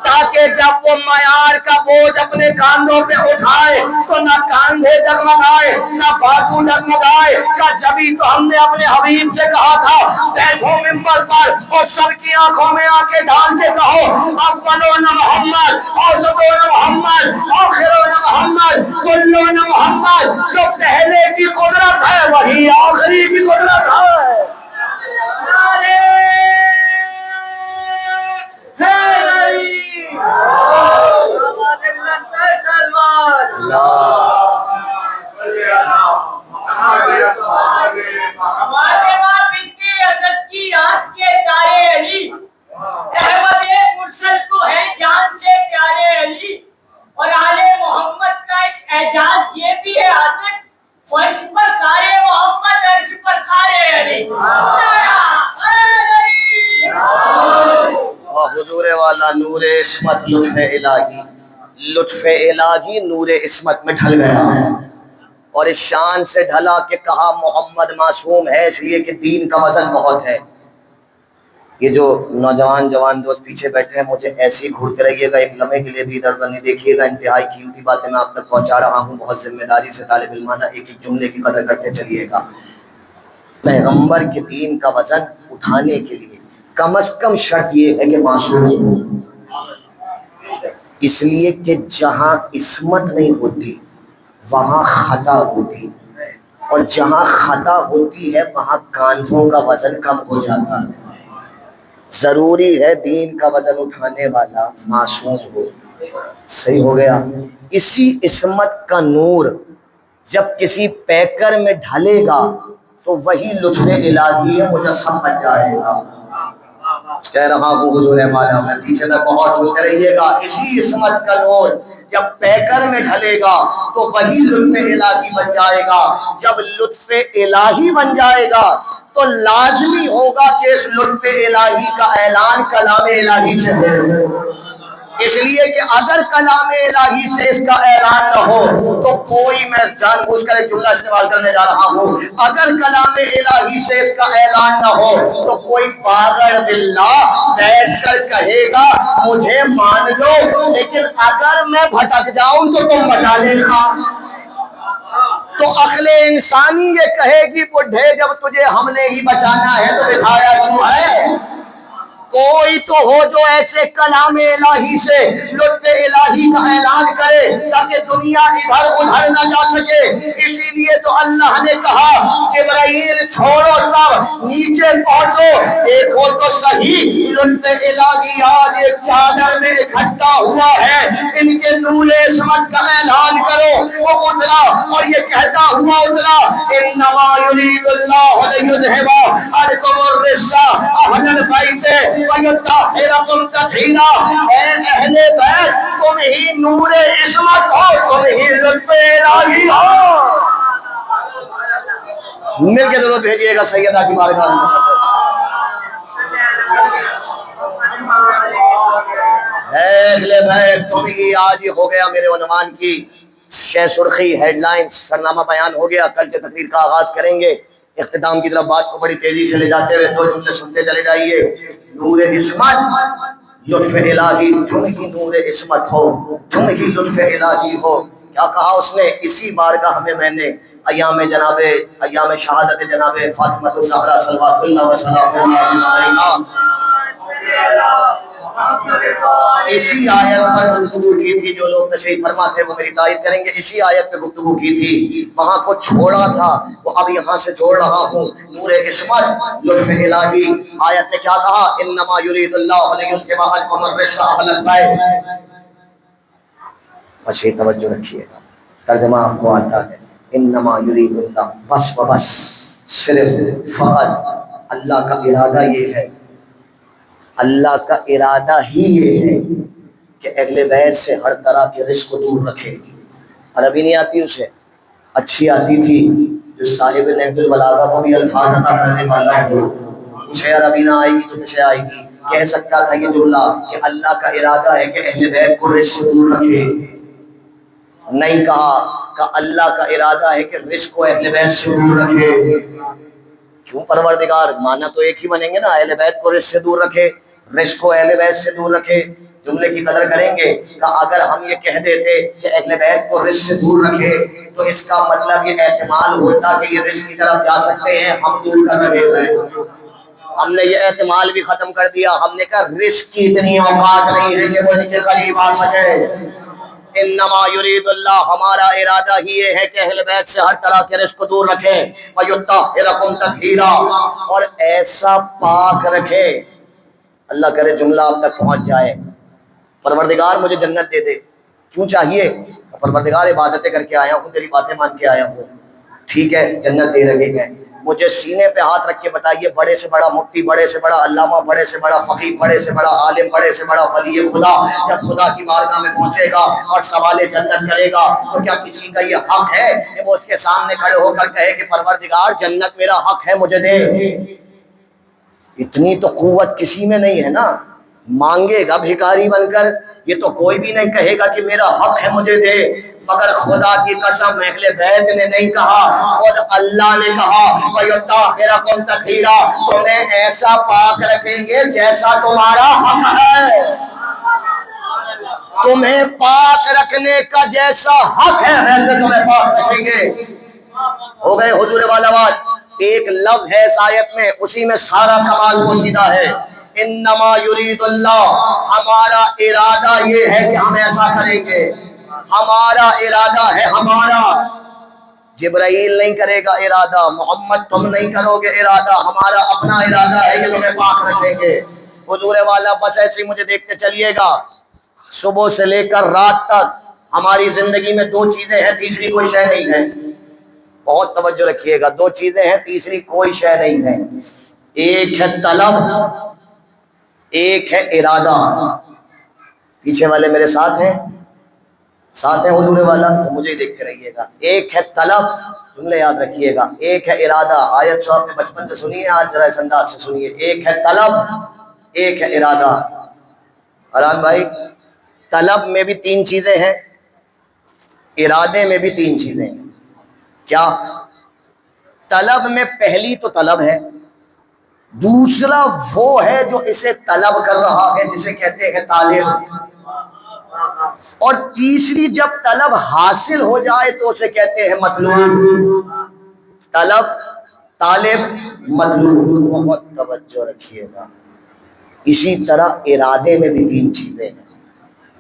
تاکہ جب وہ معیار کا بوجھ اپنے کاندھوں پہ اٹھائے تو نہ کاندھے ڈگمگائے نہ بازو ڈگمگائے. جبھی تو ہم نے اپنے حبیب سے کہا تھا بیٹھو منبر پر اور سب کی آنکھوں میں آنکھیں ڈال کے کہو اولون محمد, اوسطون محمد, آخرون محمد, کلون محمد. جو پہلے کی قدرت ہے وہی آخری کی قدرت ہے. اور آل محمد کا ایک اعجاز یہ بھی ہے آصف, فرش پر سارے محمد, عرش پر سارے علی. حضور والا نور عصمت لطف الہی, لطف الہی نور عصمت میں ڈھل گیا ہے. اور اس شان سے ڈھلا کہ کہا محمد معصوم ہے, اس لیے کہ دین کا وزن بہت ہے. یہ جو نوجوان جوان دوست پیچھے بیٹھے ہیں مجھے ایسے ہی گھورتے رہیے گا, ایک لمحے کے لیے بھی ادھر ادھر نہیں دیکھیے گا. انتہائی قیمتی باتیں میں آپ تک پہنچا رہا ہوں, بہت ذمہ داری سے طالب علمانہ ایک ایک جملے کی قدر کرتے چلیے گا. پیغمبر کے دین کا وزن اٹھانے کے لیے کم از کم شرط یہ ہے کہ معصوم ہو, اس لیے کہ جہاں عصمت نہیں ہوتی وہاں خطا ہوتی, اور جہاں خطا ہوتی ہے وہاں کاندھوں کا وزن کم ہو جاتا ہے. ضروری ہے دین کا وزن اٹھانے والا معصوم ہو. صحیح ہو گیا. اسی عصمت کا نور جب کسی پیکر میں ڈھلے گا تو وہی لطف الہی مجسم بن جائے گا. کہہ رہا ہوں حضور والا, میں پیچھے تک بہت سنتے رہیے گا. اسی عصمت کا نور جب پیکر میں ڈھلے گا تو وہی لطف الہی بن جائے گا. جب لطف الہی بن جائے گا تو لازمی ہوگا کہ اس لطف الہی کا اعلان کلام الہی سے ہو. اس لیے کہ اگر کلام الہی سے اس کا اعلان نہ ہو تو کوئی, میں جان بوجھ کر ایک جملہ استعمال کرنے جا رہا ہوں, اگر کلام الہی سے اس کا اعلان نہ ہو تو کوئی پاگل باللہ بیٹھ کر کہے گا مجھے مان لو, لیکن اگر میں بھٹک جاؤں تو تم بچا لینا. تو عقل انسانی یہ کہے گی بڈھے جب تجھے ہم نے ہی بچانا ہے تو بٹھایا کیوں ہے. کوئی تو ہو جو ایسے کلام الہی سے لطف الہی کا اعلان کرے تاکہ دنیا ادھر ادھر نہ جا سکے. اسی لیے تو اللہ نے کہا جبرائیل چھوڑو سب نیچے پہنچو, دیکھو تو صحیح لطف الہی آج ایک چادر میں اکٹھا ہوا ہے, ان کے نور عصمت کا اعلان کرو. وہ اترا اور یہ کہتا ہوا اترا انما یرید اللہ لیذھب عنکم الرجس اہل البیت ویطہرکم تطہیرا. اے اہل بیت تم ہی نور عصمت ہو, تم ہی لطف الہی ہو. مل کے درود بھیجیے گا سیدہ کی بارگاہ میں. اہل بیت تم ہی. آج یہ ہو گیا میرے عنوان کی شہ سرخی, ہیڈ لائن, سرنامہ بیان ہو گیا. کل سے تقریر کا آغاز کریں گے. اختتام کی طرف بات کو بڑی تیزی سے لے جاتے ہوئے دو جملے سنتے چلے جائیے. نور عصمت لطف الہی, تم ہی نور عصمت ہو, تم ہی لطف الہی ہو. کیا کہا اس نے؟ اسی بارگاہ میں میں نے ایام شہادت جناب فاطمہ الزہرا صلوات اللہ وسلام علیہا اسی آیت پر گفتگو کی تھی. جو لوگ تشریف فرما تھے وہ میری تائید کریں گے. اسی آیت پہ گفتگو کی تھی, وہاں کو چھوڑا تھا, وہ اب یہاں سے جوڑ رہا ہوں. نور عصمت لطف الہی. آیت نے کیا کہا؟ انما یرید اللہ لیذھب عنکم الرجس اہل البیت. بس یہ توجہ رکھیے گا, ترجمہ آپ کو آتا ہے. انما یرید اللہ, بس و بس, صرف فقط اللہ کا ارادہ یہ ہے, اللہ کا ارادہ ہی یہ ہے کہ اہل بیت سے ہر طرح کے رزق کو دور رکھے. عربی نہیں آتی اسے, اچھی آتی تھی. جو صاحب نہج البلاغہ کو بھی الفاظ عطا کرنے والا ہو, اسے عربی نہ آئے گی تو کسے آئے گی؟ کہہ سکتا تھا یہ جملہ کہ اللہ کا ارادہ ہے کہ اہل بیت کو رزق سے دور رکھے. نہیں کہا کہ اللہ کا ارادہ ہے کہ رزق کو اہل بیت سے دور رکھے. کیوں پروردگار؟ مانا تو ایک ہی بنیں گے نا, اہل بیت کو رزق سے دور رکھے, رزق کو اہل بیت سے دور رکھے. جملے کی قدر کریں گے کہ اگر ہم یہ کہہ دیتے کہ اہل بیت کو رزق سے دور رکھے تو اس کا مطلب یہ احتمال ہوتا کہ یہ رزق کی طرف جا سکتے ہیں, ہم دور کر رہے ہیں. ہم نے یہ احتمال بھی ختم کر دیا. ہم نے کہا رزق کی اتنی اوقات نہیں ہے کہ وہ ان کے قریب آ سکے. انما یرید اللہ, ہمارا ارادہ ہی یہ ہے کہ اہل بیت سے ہر طرح کے رزق کو دور رکھے. ویطہرکم تطہیرا, اور ایسا پاک رکھے. اللہ کرے جملہ آپ تک پہنچ جائے. پروردگار مجھے جنت دے دے. کیوں چاہیے؟ پروردگار عبادتیں کر کے آیا ہوں, تیری باتیں مان کے آیا ہوں, ٹھیک ہے جنت دے رہے ہیں. مجھے سینے پہ ہاتھ رکھ کے بتائیے, بڑے سے بڑا مفتی, بڑے سے بڑا علامہ, بڑے سے بڑا فقیہ, بڑے سے بڑا عالم, بڑے سے بڑا ولی خدا جب خدا کی بارگاہ میں پہنچے گا اور سوال جنت کرے گا تو کیا کسی کا یہ حق ہے کہ وہ اس کے سامنے کھڑے ہو کر کہے کہ پروردگار جنت میرا حق ہے, مجھے دے؟ اتنی تو قوت کسی میں نہیں ہے نا. مانگے گا بھکاری بن کر, یہ تو کوئی بھی نہیں کہے گا کہ میرا حق ہے مجھے دے. مگر خدا کی قسم اہل بیت نے نہیں کہا, خود اللہ نے کہا ویطہرکم تطہیرا, تمہیں ایسا پاک رکھیں گے جیسا تمہارا حق ہے. تمہیں پاک رکھنے کا جیسا حق ہے ویسے تمہیں پاک رکھیں گے. ہو گئے حضور والا بات. ایک لفظ ہے اس آیت میں, اسی میں سارا کمال پوشیدہ ہے. انما یرید اللہ, ہمارا ارادہ یہ ہے کہ ہم ایسا کریں گے. ہمارا ارادہ ہے, ہمارا. جبرائیل نہیں کرے گا ارادہ, محمد تم نہیں کرو گے ارادہ, ہمارا اپنا ارادہ ہے کہ تمہیں پاک رکھیں گے. حضور والا بس ایسے ہی مجھے دیکھتے چلیے گا, صبح سے لے کر رات تک ہماری زندگی میں دو چیزیں ہیں, تیسری کوئی شے نہیں ہے. بہت توجہ رکھیے گا, دو چیزیں ہیں, تیسری کوئی شے نہیں ہے. ایک ہے طلب, ایک ہے ارادہ. پیچھے والے میرے ساتھ ہیں حضور والا, تو مجھے ہی دیکھتے رہیے گا. ایک ہے طلب, جملے یاد رکھیے گا. ایک ہے ارادہ, آیت شو آپ نے بچپن سے سنیے, آج ذرا اس انداز سے سنیے. ایک ہے طلب, ایک ہے ارادہ. حران بھائی, طلب میں بھی تین چیزیں ہیں, ارادے میں بھی تین چیزیں ہیں. کیا؟ طلب میں پہلی تو طلب ہے, دوسرا وہ ہے جو اسے طلب کر رہا ہے جسے کہتے ہیں طالب, اور تیسری جب طلب حاصل ہو جائے تو اسے کہتے ہیں مطلوب. طلب, طالب, مطلوب. بہت توجہ رکھیے گا. اسی طرح ارادے میں بھی تین چیزیں ہیں.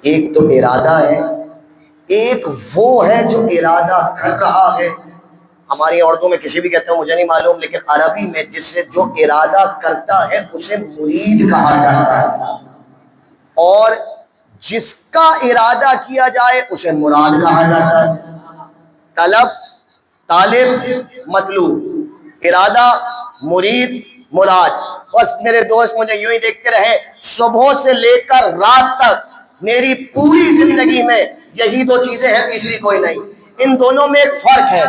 ایک تو ارادہ ہے, ایک وہ ہے جو ارادہ کر رہا ہے، ہماری اردو میں کسی بھی کہتے ہیں مجھے نہیں معلوم، لیکن عربی میں جس سے جو ارادہ کرتا ہے اسے مرید کہا جاتا ہے، اور جس کا ارادہ کیا جائے اسے مراد کہا جاتا ہے۔ طلب، طالب، مطلوب، ارادہ، مرید، مراد۔ بس میرے دوست مجھے یوں ہی دیکھتے رہے، صبح سے لے کر رات تک میری پوری زندگی میں یہی دو چیزیں ہیں، تیسری کوئی نہیں۔ ان دونوں میں ایک فرق ہے،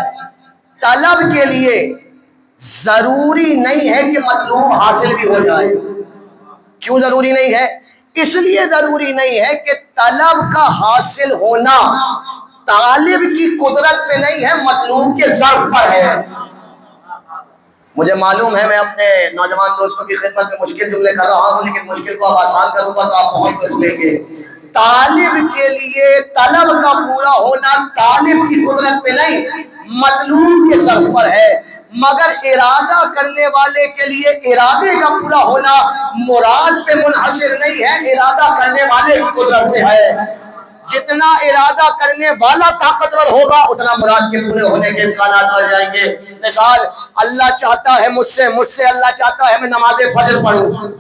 طلب کے لیے ضروری نہیں ہے کہ مطلوب حاصل بھی ہو جائے۔ کیوں ضروری نہیں ہے؟ اس لیے ضروری نہیں ہے کہ طلب کا حاصل ہونا طالب کی قدرت پہ نہیں ہے، مطلوب کے ظرف پر ہے۔ مجھے معلوم ہے میں اپنے نوجوان دوستوں کی خدمت میں مشکل جملے کر رہا ہوں، لیکن مشکل کو اب آسان کروں گا تو آپ بہت کچھ لیں گے۔ طالب کے لیے طلب کا پورا ہونا طالب کی قدرت پہ نہیں، مطلوب کے ظرف پر ہے، مگر ارادہ کرنے والے کے لیے ارادے کا پورا ہونا مراد پہ منحصر نہیں ہے، ارادہ کرنے والے کی قدرت پہ ہے۔ جتنا ارادہ کرنے والا طاقتور ہوگا اتنا مراد کے پورے ہونے کے امکانات بڑھ جائیں گے۔ مثال، اللہ چاہتا ہے مجھ سے اللہ چاہتا ہے میں نماز فجر پڑھوں،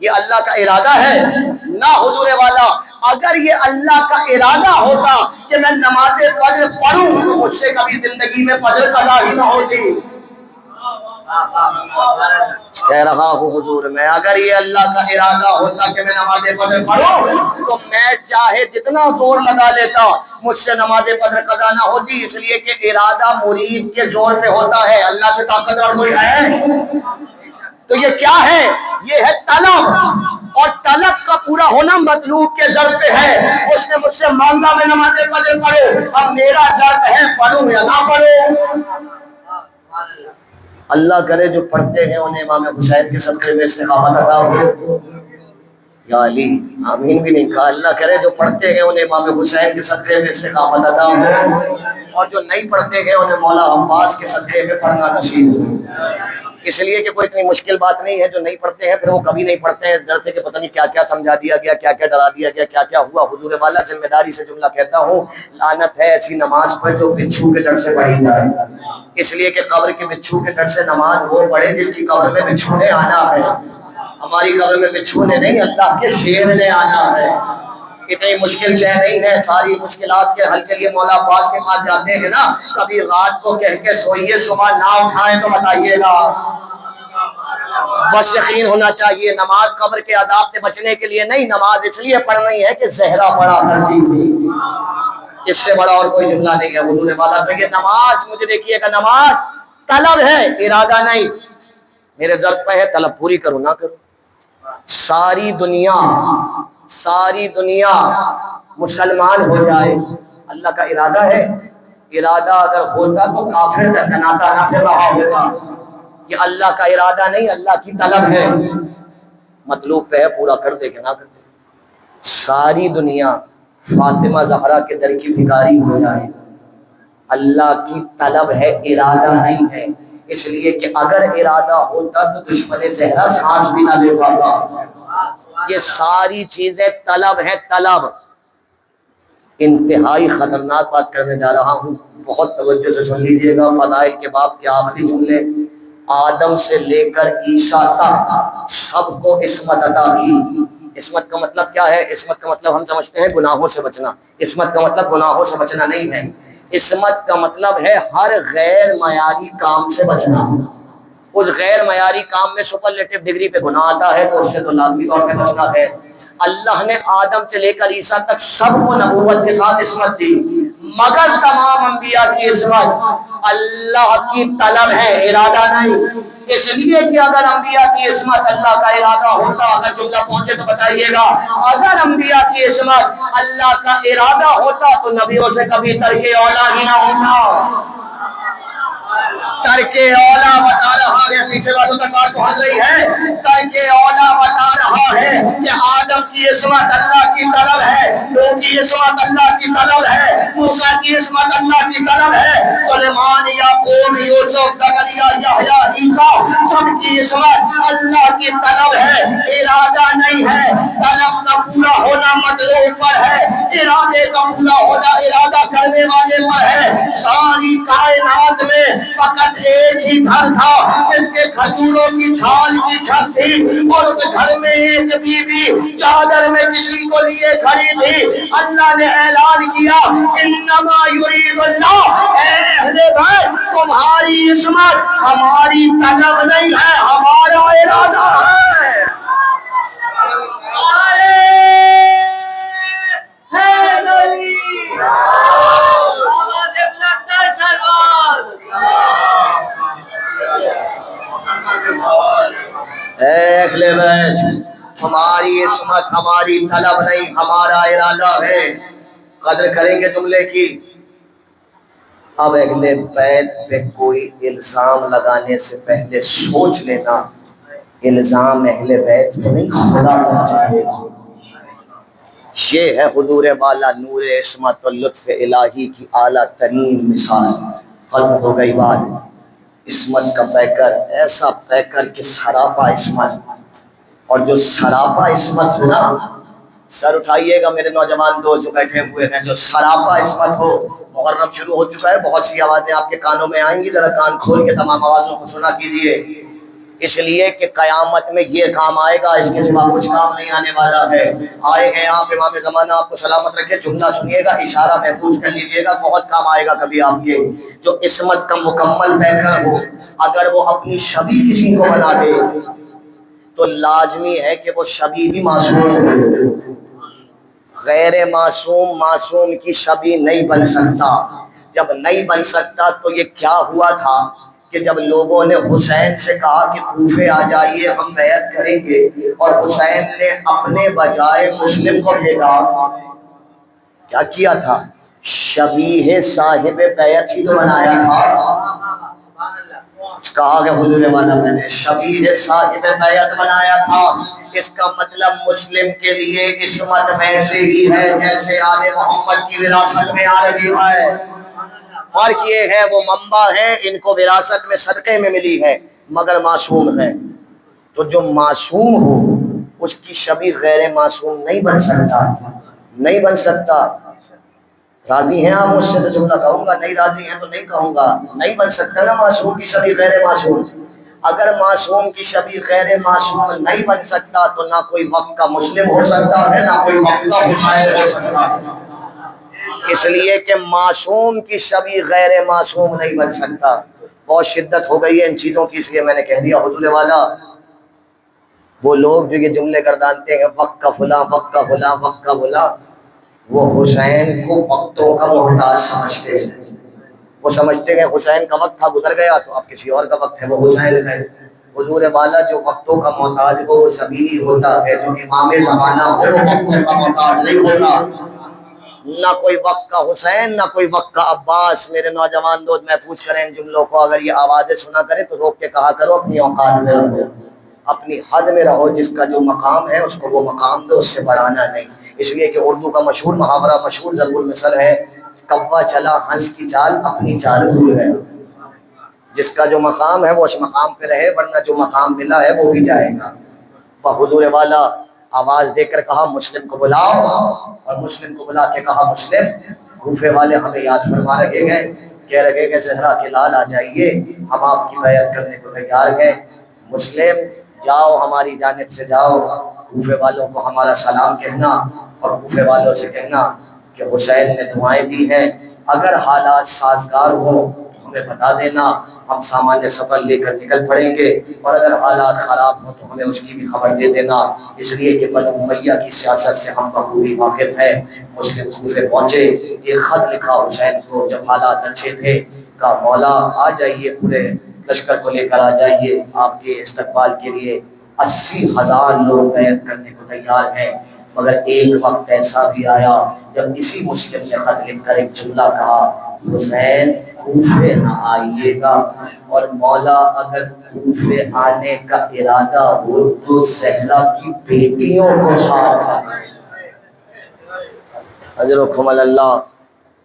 یہ اللہ کا ارادہ ہے نہ حضور والا۔ اگر یہ اللہ کا ارادہ ہوتا کہ میں نماز فجر پڑھوں تو مجھ سے کبھی زندگی میں فجر قضا ہی نہ ہوتی۔ کہہ رہا ہوں حضور میں، اگر یہ اللہ کا ارادہ ہوتا کہ میں نماز فجر پڑھوں تو میں چاہے جتنا زور لگا لیتا مجھ سے نماز فجر قضا نہ ہوتی، اس لیے کہ ارادہ مرید کے زور پہ ہوتا ہے، اللہ سے طاقتور کوئی ہے؟ تو یہ کیا ہے؟ یہ ہے طلب، اور طلب کا پورا ہونا مطلوب کے ضرب پہ ہے۔ اس نے مجھ سے مانگا میں نماز فجر پڑھوں، اب میرا ضرب ہے پڑھوں یا نہ پڑھوں۔ اللہ کرے جو پڑھتے ہیں انہیں امام حسین کے صدقے میں استقامت عطا ہو۔ یا علی، آمین بھی نہیں کہا۔ اللہ کرے جو پڑھتے ہیں انہیں امام حسین کے صدقے میں استقامت عطا ہو، اور جو نہیں پڑھتے ہیں انہیں مولا عباس کے صدقے میں پڑھنا نصیب ہو۔ اس لیے کہ کوئی اتنی مشکل بات نہیں ہے، جو نہیں پڑھتے ہیں پھر وہ کبھی نہیں پڑھتے ہیں، ڈرتے کہ پتہ نہیں کیا کیا سمجھا دیا گیا، کیا کیا ڈرا دیا گیا، کیا کیا ہوا۔ حضور والا ذمہ داری سے جملہ کہتا ہوں، لعنت ہے ایسی نماز پر جو بچھو کے ڈر سے پڑھی جائے، اس لیے کہ قبر کے بچھو کے ڈر سے نماز وہ پڑھے جس کی قبر میں بچھو نے آنا ہے۔ ہماری قبر میں بچھو نے نہیں، اللہ کے شیر نے آنا ہے۔ اتنی مشکل شے نہیں ہے، ساری مشکلات کے حل کے لیے مولا عباس کے پاس جاتے ہیں نا، کبھی رات کو کہہ کے سوئیے صبح نہ اٹھائیں تو بتائیے گا۔ بس یقین ہونا چاہیے، نماز قبر کے عذاب سے بچنے کے لیے نہیں، نماز اس لیے پڑھنی ہے کہ زہرا پڑھا کرتی تھی، اس سے بڑا اور کوئی جملہ نہیں ہے حضور والا۔ تو یہ نماز، مجھے دیکھیے کہ نماز طلب ہے، ارادہ نہیں۔ میرے ضرب پہ ہے طلب پوری کروں نہ کروں۔ ساری دنیا مسلمان ہو جائے، اللہ کا ارادہ ہے۔ ارادہ اگر ہوتا تو کافر تناتا نہ پھر رہا ہوگا۔ یہ اللہ کا ارادہ نہیں، اللہ کی طلب ہے، مطلوب پہ ہے پورا کر دے کہ نہ کر دے۔ ساری دنیا فاطمہ زہرا کے در کی بھکاری ہو جائے، اللہ کی طلب ہے، ارادہ نہیں ہے۔ اس لیے کہ اگر ارادہ ہوتا تو دشمن زہرا سانس بھی نہ لے پاتا۔ یہ ساری چیزیں طلب ہے، طلب۔ انتہائی خطرناک بات کرنے جا رہا ہوں، بہت توجہ سے سن لیجئے گا۔ فضائل کے باب کے آخری جملے، آدم سے لے کر عیسیٰ تک سب کو عصمت عطا کی۔ عصمت کا مطلب کیا ہے؟ عصمت کا مطلب ہم سمجھتے ہیں گناہوں سے بچنا، عصمت کا مطلب گناہوں سے بچنا نہیں ہے۔ عصمت کا مطلب ہے ہر غیر معیاری کام سے بچنا۔ اس غیر معیاری کام میں سپرلیٹو ڈگری پہ گناہ آتا ہے تو اس سے تو لازمی طور پہ بچنا ہے۔ اللہ نے آدم سے لے کر عیسیٰ تک سب کو نبوت کے ساتھ عصمت دی، مگر تمام انبیاء کی عصمت اللہ کی طلب ہے، ارادہ نہیں۔ اس لیے کہ اگر انبیاء کی عصمت اللہ کا ارادہ ہوتا، اگر جملہ پہنچے تو بتائیے گا، اگر انبیاء کی عصمت اللہ کا ارادہ ہوتا تو نبیوں سے کبھی ترک اولا ہی نہ ہوتا۔ ترک اولا بتا رہا ہے، پیچھے والوں تک بات پہنچ رہی ہے، ترک اولا بتا رہا ہے کہ آدم کی عصمت اللہ کی طلب ہے، نوح کی عصمت اللہ کی طلب ہے، موسیٰ کی عصمت اللہ کی طلب ہے، سلیمان، یعقوب، یوسف، زکریا، یحییٰ، عیسیٰ، سب کی عصمت اللہ کی طلب ہے، ارادہ نہیں ہے۔ طلب کا پورا ہونا مطلوب پر ہے، ارادے کا پورا ہونا ارادہ کرنے والے پر ہے۔ ساری کائنات میں فقط ایک ہی گھر تھا جس کے کھجوروں کی چھال کی چھت تھی، اور اس گھر میں ایک بیوی چادر میں کسی کو لیے کھڑی تھی۔ اللہ نے اعلان کیا، انما یرید اللہ، اے اہل بیت تمہاری عصمت ہماری طلب نہیں ہے، ہمارا ارادہ ہے۔ اے اہل بیت تمہاری عصمت ہماری طلب نہیں، ہمارا ارادہ ہے۔ قدر کریں گے جملے کی۔ اب اہل بیت پہ کوئی الزام لگانے سے پہلے سوچ لینا، الزام اہل بیت پہ نہیں، خدا پر جائے گا۔ یہ ہے حضور والا نور عصمت و لطف الہی کی اعلیٰ ترین مثال۔ ختم ہو گئی بات۔ عصمت کا پیکر، ایسا پیکر کہ سراپا عصمت، اور جو سراپا عصمت ہو نا، سر اٹھائیے گا میرے نوجوان دوست جو بیٹھے ہوئے ہیں، جو سراپا عصمت ہو۔ محرم شروع ہو چکا ہے، بہت سی آوازیں آپ کے کانوں میں آئیں گی، ذرا کان کھول کے تمام آوازوں کو سنا کیجیے، اس لیے کہ قیامت میں یہ کام آئے گا، اس کے سوا کچھ کام نہیں آنے والا ہے۔ آئے ہیں آپ، امام زمانہ آپ کو سلامت رکھے، جملہ سنیے گا، اشارہ محفوظ کر لیجیے گا، بہت کام آئے گا کبھی آپ کے۔ جو عصمت کا مکمل پیکر ہو، اگر وہ اپنی شبیہ کسی کو بنا دے تو لازمی ہے کہ وہ شبیہ بھی معصوم ہو۔ غیر معصوم معصوم کی شبیہ نہیں بن سکتا۔ جب نہیں بن سکتا تو یہ کیا ہوا تھا کہ جب لوگوں نے حسین سے کہا کہ کوفے آ جائیے ہم بیعت کریں گے، اور حسین نے اپنے بجائے مسلم کو بھیجا، کیا کیا تھا؟ شبیہ صاحب بیعت ہی تو بنایا تھا۔ کہا کہ حضور والا میں نے شبیہ صاحب بیعت بنایا تھا۔ اس کا مطلب مسلم کے لیے عصمت ویسے ہی ہے جیسے آل محمد کی وراثت میں آ رہی ہے۔ فرق یہ ہے وہ منبع ہے، ان کو وراثت میں صدقے میں ملی ہے، مگر معصوم ہے۔ تو جو معصوم ہو اس کی شبیہ غیر معصوم نہیں بن سکتا، نہیں بن سکتا۔ راضی ہیں آپ مجھ سے تو جملہ کہوں گا، نہیں راضی ہیں تو نہیں کہوں گا، نہیں بن سکتا نا معصوم کی شبیہ غیر معصوم۔ اگر معصوم کی شبیہ غیر معصوم نہیں بن سکتا تو نہ کوئی وقت کا مسلم ہو سکتا ہے، نہ کوئی وقت کا حسین ہو سکتا ہے، اس لیے کہ معصوم کی شبیہ غیر معصوم نہیں بن سکتا۔ بہت شدت ہو گئی ہے ان چیزوں کی، اس لیے میں نے کہہ دیا حضور والا۔ وہ لوگ جو یہ جملے گردانتے ہیں وقت کا فلاں، وقت کا فلاں، وقت کا فلاں، وہ حسین کو وقتوں کا محتاج سمجھتے ہیں۔ وہ سمجھتے ہیں حسین کا وقت تھا گزر گیا تو اب کسی اور کا وقت ہے، وہ حسین ہے۔ حضور والا جو وقتوں کا محتاج ہو وہ زمینی ہوتا ہے، جو امام زمانہ ہو وہ وقتوں کا محتاج نہیں ہوتا۔ نہ کوئی وقت کا حسین، نہ کوئی وقت کا عباس۔ میرے نوجوان دوست محفوظ کریں ان جملوں کو، اگر یہ آوازیں سنا کریں تو روک کے کہا کرو اپنی اوقات میں رہو، اپنی حد میں رہو، جس کا جو مقام ہے اس کو وہ مقام دو، اس سے بڑھانا نہیں۔ اس لیے کہ اردو کا مشہور محاورہ، مشہور ضرب المثل ہے، کوا چلا ہنس کی چال اپنی چال بھول گیا۔ جس کا جو مقام ہے وہ اس مقام پہ رہے، ورنہ جو مقام ملا ہے وہ بھی جائے گا۔ وہ حضور والا آواز دے کر کہا مسلم کو بلاؤ، اور مسلم کو بلا کے کہا مسلم، کوفے والے ہمیں یاد فرما رکھے گئے، کہہ رکھے گئے زہرا کے لال آ جائیے، ہم آپ کی بیعت کرنے کو تیار ہیں۔ مسلم جاؤ، ہماری جانب سے جاؤ، کوفے والوں کو ہمارا سلام کہنا، اور کوفے والوں سے کہنا کہ حسین نے دعائیں دی ہیں، اگر حالات سازگار ہوں تو ہمیں بتا دینا، ہم سامان سفر لے کر نکل پڑیں گے، اور اگر حالات خراب ہوں تو ہمیں اس کی بھی خبر دے دینا۔ اس لیے کہ بنو امیہ کی سیاست سے ہم بخوبی واقف ہیں۔ مسلم کوفے پہنچے، ایک خط لکھا حسین کو جب حالات اچھے تھے، کہا مولا آ جائیے، پورے لشکر کو لے کر آ جائیے، آپ کے استقبال کے لیے 80,000 لوگ بیعت کرنے کو تیار ہیں۔ مگر ایک وقت ایسا بھی آیا جب اسی مسلم نے خط لکھ کر ایک جملہ کہا، حسین کوفے نہ آئیے گا، اور مولا اگر کوفے آنے کا ارادہ ہو تو زہرا کی بیٹیوں کو ساتھ لانا۔ اجرکم اللہ۔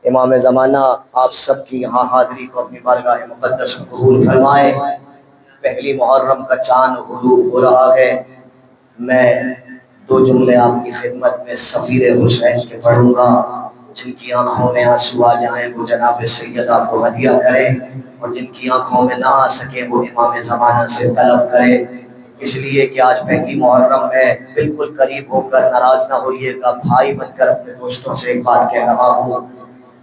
امام زمانہ آپ سب کی یہاں حاضری کو اپنی بارگاہ مقدس میں قبول فرمائے۔ پہلی محرم کا چاند غروب ہو رہا ہے، میں دو جملے آپ کی خدمت میں سفیر حسین کے پڑھوں گا، جن کی آنکھوں میں آنسو آ جائیں وہ جناب سیدہ کو ہدیہ کریں، اور جن کی آنکھوں میں نہ آ سکے وہ امام زمانہ سے طلب کرے، اس لیے کہ آج پہلی محرم ہے۔ بالکل قریب ہو کر ناراض نہ ہوئیے گا، بھائی بن کر اپنے دوستوں سے ایک بات کہہ رہا ہوں۔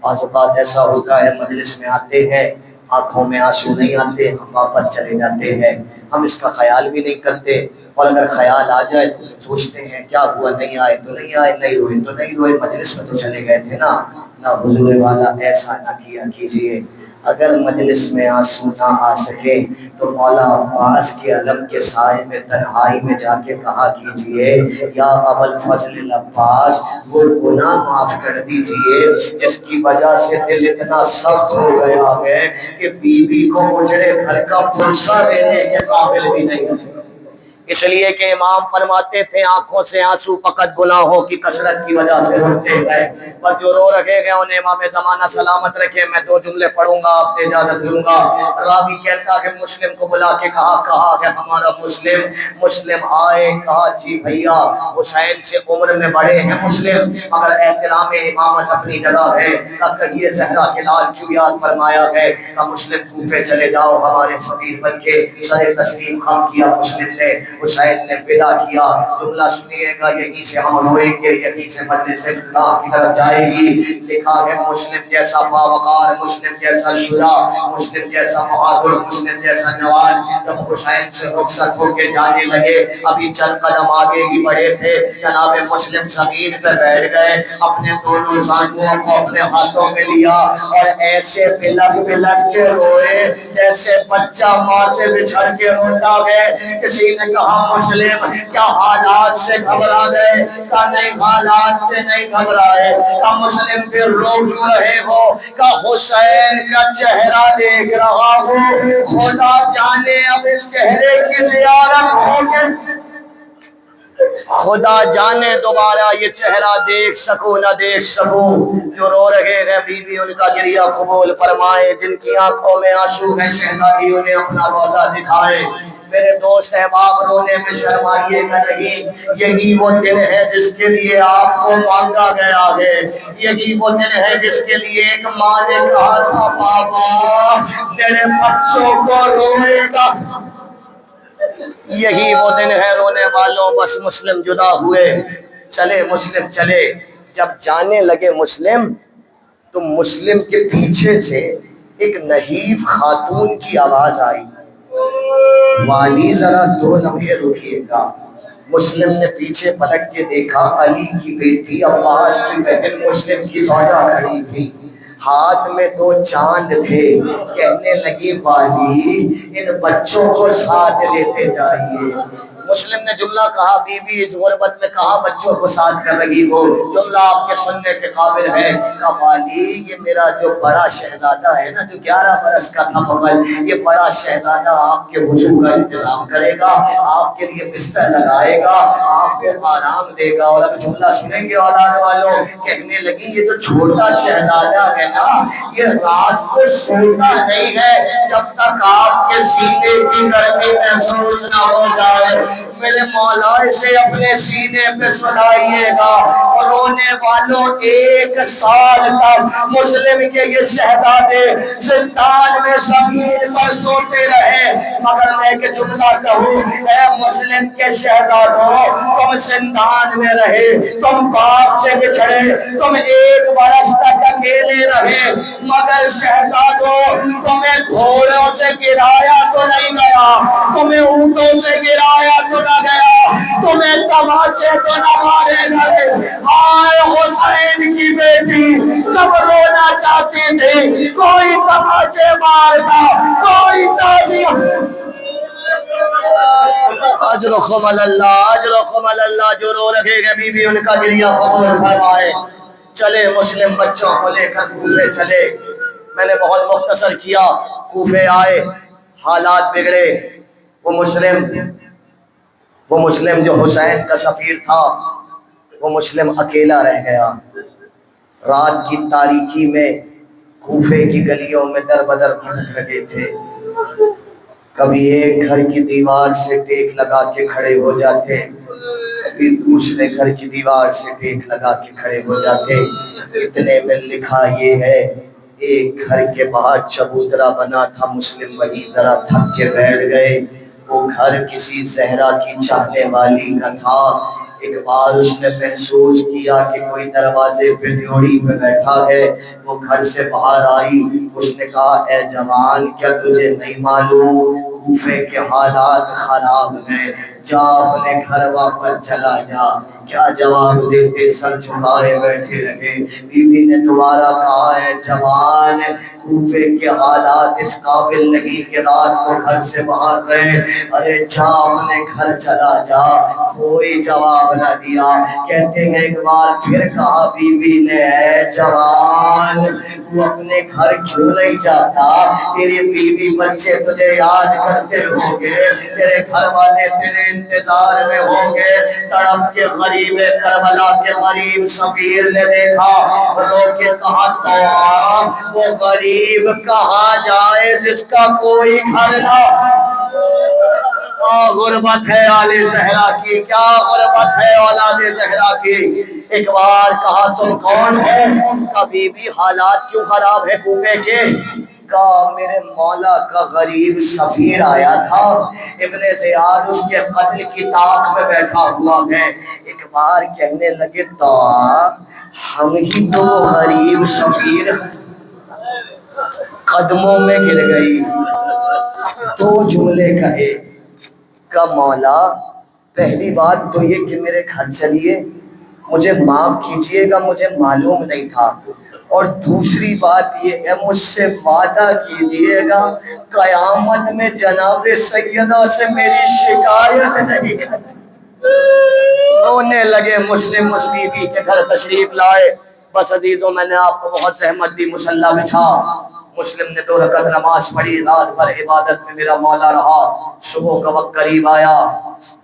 بعض اوقات ایسا ہوتا ہے مجلس میں آتے ہیں، آنکھوں میں آنسو نہیں آتے، ہم واپس چلے جاتے ہیں، ہم اس کا خیال بھی نہیں کرتے، اور اگر خیال آ جائے تو سوچتے ہیں کیا ہوا، نہیں آئے تو نہیں آئے، نہیں روئے تو نہیں روئے، مجلس میں تو چلے گئے تھے نا۔ نہ حضور والا ایسا نہ کیا کیجئے، اگر مجلس میں آنسو نہ آ سکے تو مولا عباس کے علم کے سائے میں تنہائی میں جا کے کہا کیجئے، یا ابوالفضل العباس وہ گناہ معاف کر دیجئے جس کی وجہ سے دل اتنا سخت ہو گیا ہے کہ بیوی کو اجڑے گھر کا پرسہ دینے کے قابل بھی نہیں ہے۔ اس لیے کہ امام فرماتے تھے آنکھوں سے آنسو فقط گناہوں کی کثرت کی وجہ سے روتے گئے، پر جو رو رکھے گئے انہیں امام زمانہ سلامت رکھے۔ میں دو جملے پڑھوں گا، آپ سے اجازت لوں گا۔ راوی کہتا کہ مسلم کو بلا کے کہا کہ ہمارا مسلم آئے، کہا جی بھیا حسین سے عمر میں بڑے ہیں مسلم، مگر احترام امامت اپنی جگہ ہے، کہیے زہرا کے لال کیوں یاد فرمایا ہے، کہا مسلم کوفے چلے جاؤ ہمارے سفیر بن کے۔ سر تسلیم خم کیا مسلم نے، حسین نے پیدا کیا۔ جملہ سنیے گا، یہیں سے ہم روئیں گے، یہیں سے مجلس اختتام کی طرف جائے گی۔ لکھا ہے مسلم جیسا باوقار، مسلم جیسا شجاع، مسلم جیسا بہادر، مسلم جیسا جوان جب حسین سے رخصت ہو کے جانے لگے، ابھی چند قدم آگے ہی بڑھے تھے، جناب مسلم زمین پہ بیٹھ گئے، اپنے دونوں زانوؤں کو اپنے ہاتھوں میں لیا اور ایسے بلک بلک کے روئے جیسے بچہ ماں سے بچھڑ کے روتا ہے۔ کسی نے کہا مسلم کیا حالات سے گھبرا گئے، کہا نہیں حالات سے نہیں گھبرائے، کہا مسلم پھر رو کیوں رہے ہو، کہا حسین کا چہرہ دیکھ رہا ہوں، خدا جانے اب اس چہرے کی زیارت ہوگی، خدا جانے دوبارہ یہ چہرہ دیکھ سکوں نہ دیکھ سکوں۔ جو رو رہے ہیں بیوی ان کا گریہ قبول فرمائے، جن کی آنکھوں میں آنسو ہے شہزادی انہیں اپنا روزہ دکھائے۔ میرے دوست احباب رونے میں شرمائیے گا نہیں، یہی وہ دن ہے جس کے لیے آپ کو مانگا گیا ہے، یہی وہ دن ہے جس کے لیے ایک ماں نے کہا تھا بابا میرے بچوں کو روئے گا، یہی وہ دن ہے رونے والوں بس مسلم جدا ہوئے۔ چلے مسلم چلے، جب جانے لگے مسلم تو مسلم کے پیچھے سے ایک نحیف خاتون کی آواز آئی، والی ذرا دو لمحے رکیے گا۔ مسلم نے پیچھے پلٹ کے دیکھا، علی کی بیٹی عباس کی بہن مسلم کی زوجہ کھڑی تھی، ہاتھ میں دو چاند تھے، کہنے لگی والی ان بچوں کو ساتھ لیتے جائیے۔ مسلم نے جملہ کہا بی بی اس غربت میں کہاں بچوں کو ساتھ کر رہی ہو، جملہ آپ کے سننے کے قابل ہے، کہا والی یہ میرا جو بڑا شہزادہ ہے نا، جو 11 برس کا تھا فقط، یہ بڑا شہزادہ آپ کے وضو کا انتظام کرے گا، آپ کے لیے بستر لگائے گا، آپ کو آرام دے گا۔ اور اب جملہ سنیں گے اولاد والوں، کہنے لگی یہ جو چھوٹا شہزادہ ہے نا، یہ رات کو سوتا نہیں ہے جب تک آپ کے سینے کی گرمی محسوس نہ ہو جائے۔ میرے مولا اسے اپنے سینے پہ سلائیے گا، اور رونے والوں 1 سال تک مسلم کے یہ شہزادے زندان میں زمین پر سوتے رہے، مگر میں کہ جملہ کہوں اے مسلم کے شہزادوں، تم زندان میں رہے، تم باپ سے بچھڑے، تم 1 برس تک اکیلے رہے، مگر شہزادوں تمہیں گھوڑوں سے گرایا تو نہیں گیا، تمہیں اونٹوں سے گرایا تو نہ گیا، تمہیں تماچے تو نہ مارے گئے۔ آئے حسین کی بیٹی جب رونا چاہتی تھی، کوئی تماچے مارتا، کوئی تازیہ۔ اجرکم اللہ، اجرکم اللہ، جو رو رکھے گے بی بی ان کا گریہ قبول فرمائے۔ چلے مسلم بچوں کو لے کر کوفے چلے، میں نے بہت مختصر کیا. کوفے آئے, حالات بگڑے. وہ مسلم جو حسین کا سفیر تھا, وہ مسلم اکیلا رہ گیا. رات کی تاریکی میں کوفے کی گلیوں میں در بدر بھٹک رہے تھے. کبھی ایک گھر کی دیوار سے ٹیک لگا کے کھڑے ہو جاتے, کبھی دوسرے گھر کی دیوار سے ٹیک لگا کے کھڑے ہو جاتے. اتنے میں لکھا یہ ہے, ایک گھر کے باہر چبوترا بنا تھا, مسلم وہیں ذرا تھک کے بیٹھ گئے. وہ گھر کسی زہرا کی چاہنے والی کا تھا. ایک بار اس نے محسوس کیا کہ کوئی دروازے پہ ڈیوڑی پہ بیٹھا ہے. وہ گھر سے باہر آئی, اس نے کہا اے جوان کیا تجھے نہیں معلوم کوفے کے حالات خراب ہیں, جا اپنے گھر واپس چلا جا. کیا جواب دیتے, سر جھکائے بیٹھے رہے. بیوی نے دوبارہ کہا اے جوان کوفے کے حالات اس قابل نہیں کہ رات کو گھر سے باہر رہے, ارے جا اپنے گھر چلا جا. کوئی جواب نہ دیا. کہتے ہیں ایک بار پھر کہا بیوی نے اے جوان تو اپنے گھر کیوں نہیں جاتا, تیری بیوی بچے تجھے یاد کرتے ہوں گے, تیرے گھر والے تیرے انتظار میں ہوں گے. تڑپ کے غریب کربلا کے غریب سفیر نے دیکھا, رو کے کہا تو وہ غریب کہاں جائے جس کا کوئی گھر نہ. غربت ہے آل زہرا کی, کیا غربت ہے اولاد زہرا کی. ایک بار کہا تم کون ہو, کبھی بھی حالات کیوں خراب ہے کوفے کے. کہا میرے مولا کا غریب سفیر آیا تھا, ابن زیاد اس کے قتل کی طاق میں بیٹھا ہوا ہے. ایک بار کہنے لگے تو ہم ہی تو غریب سفیر. قدموں میں گر گئی, دو جملے کہے. کا مولا پہلی بات تو یہ کہ میرے گھر چلیے, مجھے معاف کیجئے گا, مجھے معلوم نہیں تھا. اور دوسری بات یہ ہے مجھ سے وعدہ کیجئے گا قیامت میں جناب سیدہ سے میری شکایت نہیں کریں. رونے لگے مسلم اس بیوی کے گھر تشریف لائے. بس عزیزوں میں نے آپ کو بہت زحمت دی, مصلی بچھا. مسلم نے 2 رکعت نماز پڑھی, رات بھر عبادت میں میرا مولا رہا. صبح کا وقت قریب آیا,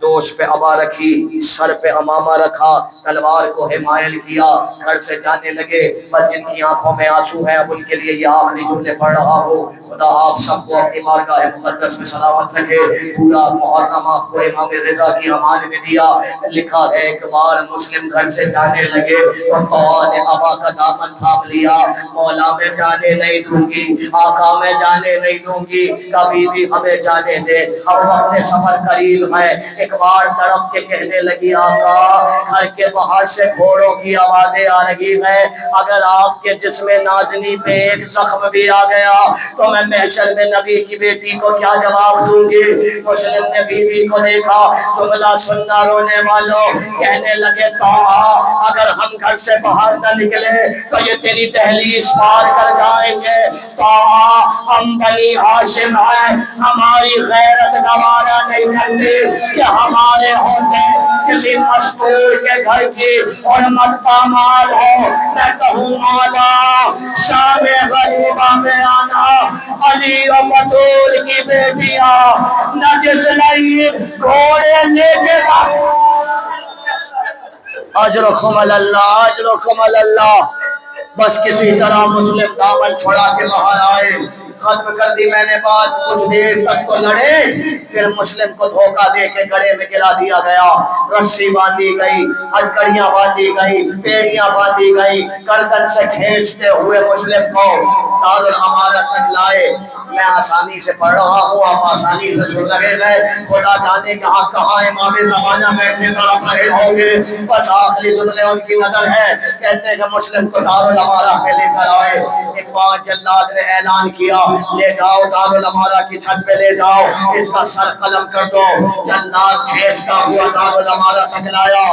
دوش پہ عبا رکھی, سر پہ امامہ رکھا, تلوار کو حمائل کیا, گھر سے جانے لگے. بس جن کی آنکھوں میں آنسو ہیں اب ان کے لیے یہ آخری جملے پڑھ رہا ہوں. خدا آپ سب کو اپنی بارگاہ مقدس میں سلامت رکھے. پورا محرم آپ کو امام رضا کی امان میں دیا. لکھا ہے ایک بار مسلم گھر سے جانے لگے تو نے عبا کا دامن تھام لیا. مولا میں جانے نہیں دوں گی, آقا میں جانے نہیں دوں گی, کبھی بھی ہمیں جانے دے, اب وقت سفر قریب ہے. ایک بار تڑپ کے کہنے لگی آقا گھر کے باہر سے گھوڑوں کی آوازیں آ رہی ہیں, اگر آپ کے جسم نازنی پہ ایک زخم بھی آ گیا تو میں محشر میں نبی کی بیٹی کو کیا جواب دوں گی. مسلم نے بیوی کو دیکھا, جملہ سننا رونے والوں, کہنے لگے تو اگر ہم گھر سے باہر نہ نکلے تو یہ تیری دہلیز پار کر جائیں گے. تو ہم بنی ہاشم ہیں, ہماری غیرت گوارا نہیں کرتی کہ ہمارے ہوتے کسی مشکور کے گھر کی حرمت پامال ہو. میں کہوں مولا شام غریبہ میں آنا, علی و بطول کی بیٹیاں نجس نہیں گھوڑے لے کے اجرکم اللہ, اجرکم اللہ. بس کسی طرح مسلم دامن چھوڑا کے باہر آئے. ختم کر دی میں نے بات, کچھ دیر تک تو لڑے, پھر مسلم کو دھوکہ دے کے گڑے میں گرا دیا گیا. رسی باندھی گئی, ہتھکڑیاں باندھی گئی, پیڑیاں باندھی گئی, گردن سے کھینچتے ہوئے مسلم کو دارالامارت تک لائے. میں آسانی سے پڑھ رہا ہوں, آپ آسانی سے سن رہے ہیں. خدا جانے کہاں کہاں امام زمانہ بیٹھے تڑپ رہے ہوں گے. بس آخری جملے ان کی نظر ہے, کہتے ہیں کہ مسلم کو دارالامارہ پہ لے کر آئے. ایک بار جلاد نے اعلان کیا, لے جاؤ دارالامارہ کی چھت پہ لے جاؤ, اس کا سر قلم کر دو. جلاد کھینچتا ہوا دارالامارہ تک لایا.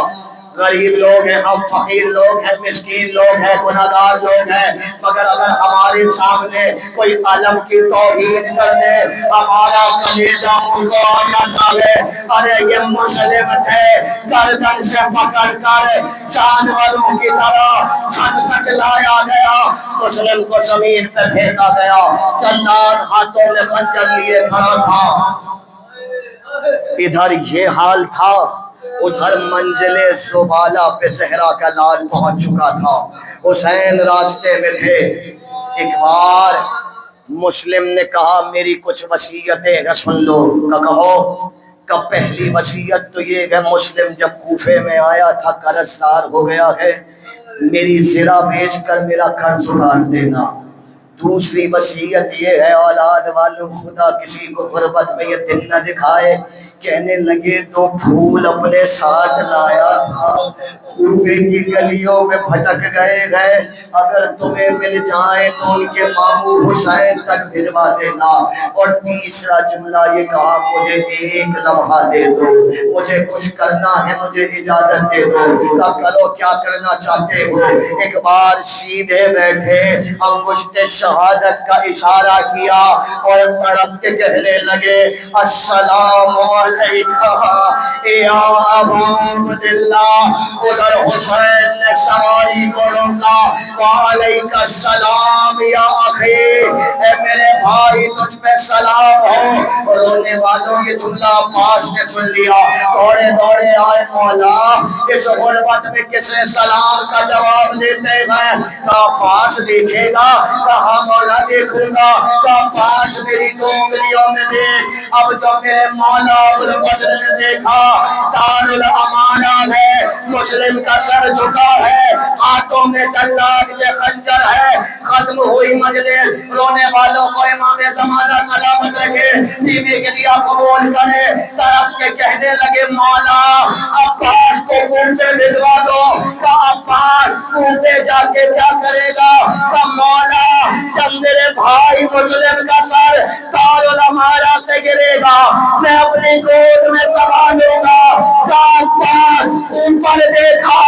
غریب لوگ ہیں ہم، فقیر لوگ ہیں، مسکین لوگ ہیں، گناہگار لوگ ہیں، مگر اگر ہمارے سامنے کوئی علم کی توہین کر دے ہمارا کلیجہ منہ کو آ جاتا ہے۔ ارے یہ مسلم تھے، گردن سے پکڑ کر جانوروں کی طرح چھت تک لایا گیا، مسلم کو زمین پہ پھینکا گیا، جلاد ہاتھوں میں خنجر لیے کھڑا تھا۔ ادھر یہ حال تھا، ادھر منزل زبالہ پہ زہرا کا لال پہنچ چکا تھا، حسین راستے میں تھے۔ ایک بار مسلم نے کہا میری کچھ وصیتیں ہیں سن لو۔ کہو کہ پہلی وصیت تو یہ ہے، مسلم جب کوفے میں آیا تھا قرض دار ہو گیا ہے، میری زرہ بیچ کر میرا قرض اتار دینا۔ دوسری وصیت یہ ہے اولاد والوں خدا کسی کو غربت میں یہ دن نہ دکھائے۔ کہنے لگے دو پھول اپنے ساتھ لایا تھا، کوفے کی گلیوں میں بھٹک گئے، اگر تمہیں مل جائیں تو ان کے ماموں حسین تک بھجوا دینا۔ اور تیسرا جملہ یہ کہا مجھے ایک لمحہ دے دو، مجھے کچھ کرنا ہے، مجھے اجازت دے دو۔ کہا کرو کیا کرنا چاہتے ہو۔ ایک بار سیدھے بیٹھے، انگشت شہادت کا اشارہ کیا اور تڑپ کے کہنے لگے السلام علیکہ یا ابا عبداللہ۔ ادھر حسین نے سواری کو روکا، وعلیکہ السلام یا اخی، اے میرے بھائی تجھ پہ سلام ہو۔ رونے والوں یہ جملہ عباس نے سن لیا، دوڑے دوڑے آئے مولا اس غربت میں کسے سلام کا جواب دیتے ہیں؟ کہا عباس دیکھے گا؟ کہا مولا دیکھوں گا۔ کہا عباس میری دو انگلیوں میں دے۔ اب جو میرے مولا ابوالفضل نے دیکھا دار الامانہ میں مسلم کا سر جھکا ہے، ہاتھوں میں جلاد کے خنجر ہے۔ ختم ہوئی مجلس، رونے والوں کو امام زمانہ سلامت رکھے، بیوی کے دیا قبول کرے، طرف کے کہنے لگے مولا عباس کو کوفے بھجوا دو۔ کہ عباس کوفے جا کے کیا کرے گا؟ کہ مولا جب میرے بھائی مسلم کا سر دار الامانہ سے گرے گا میں اپنی گود میں دبا لوں گا۔ کہ عباس اوپر دیکھا،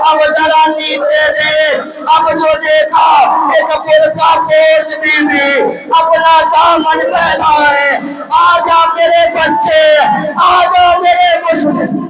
اب ذرا نیچے دیکھ، اب جو دیکھا ایک برقع پوش بیوی اپنا دامن پھیلائے، آجا میرے بچے، آجا میرے مسلم۔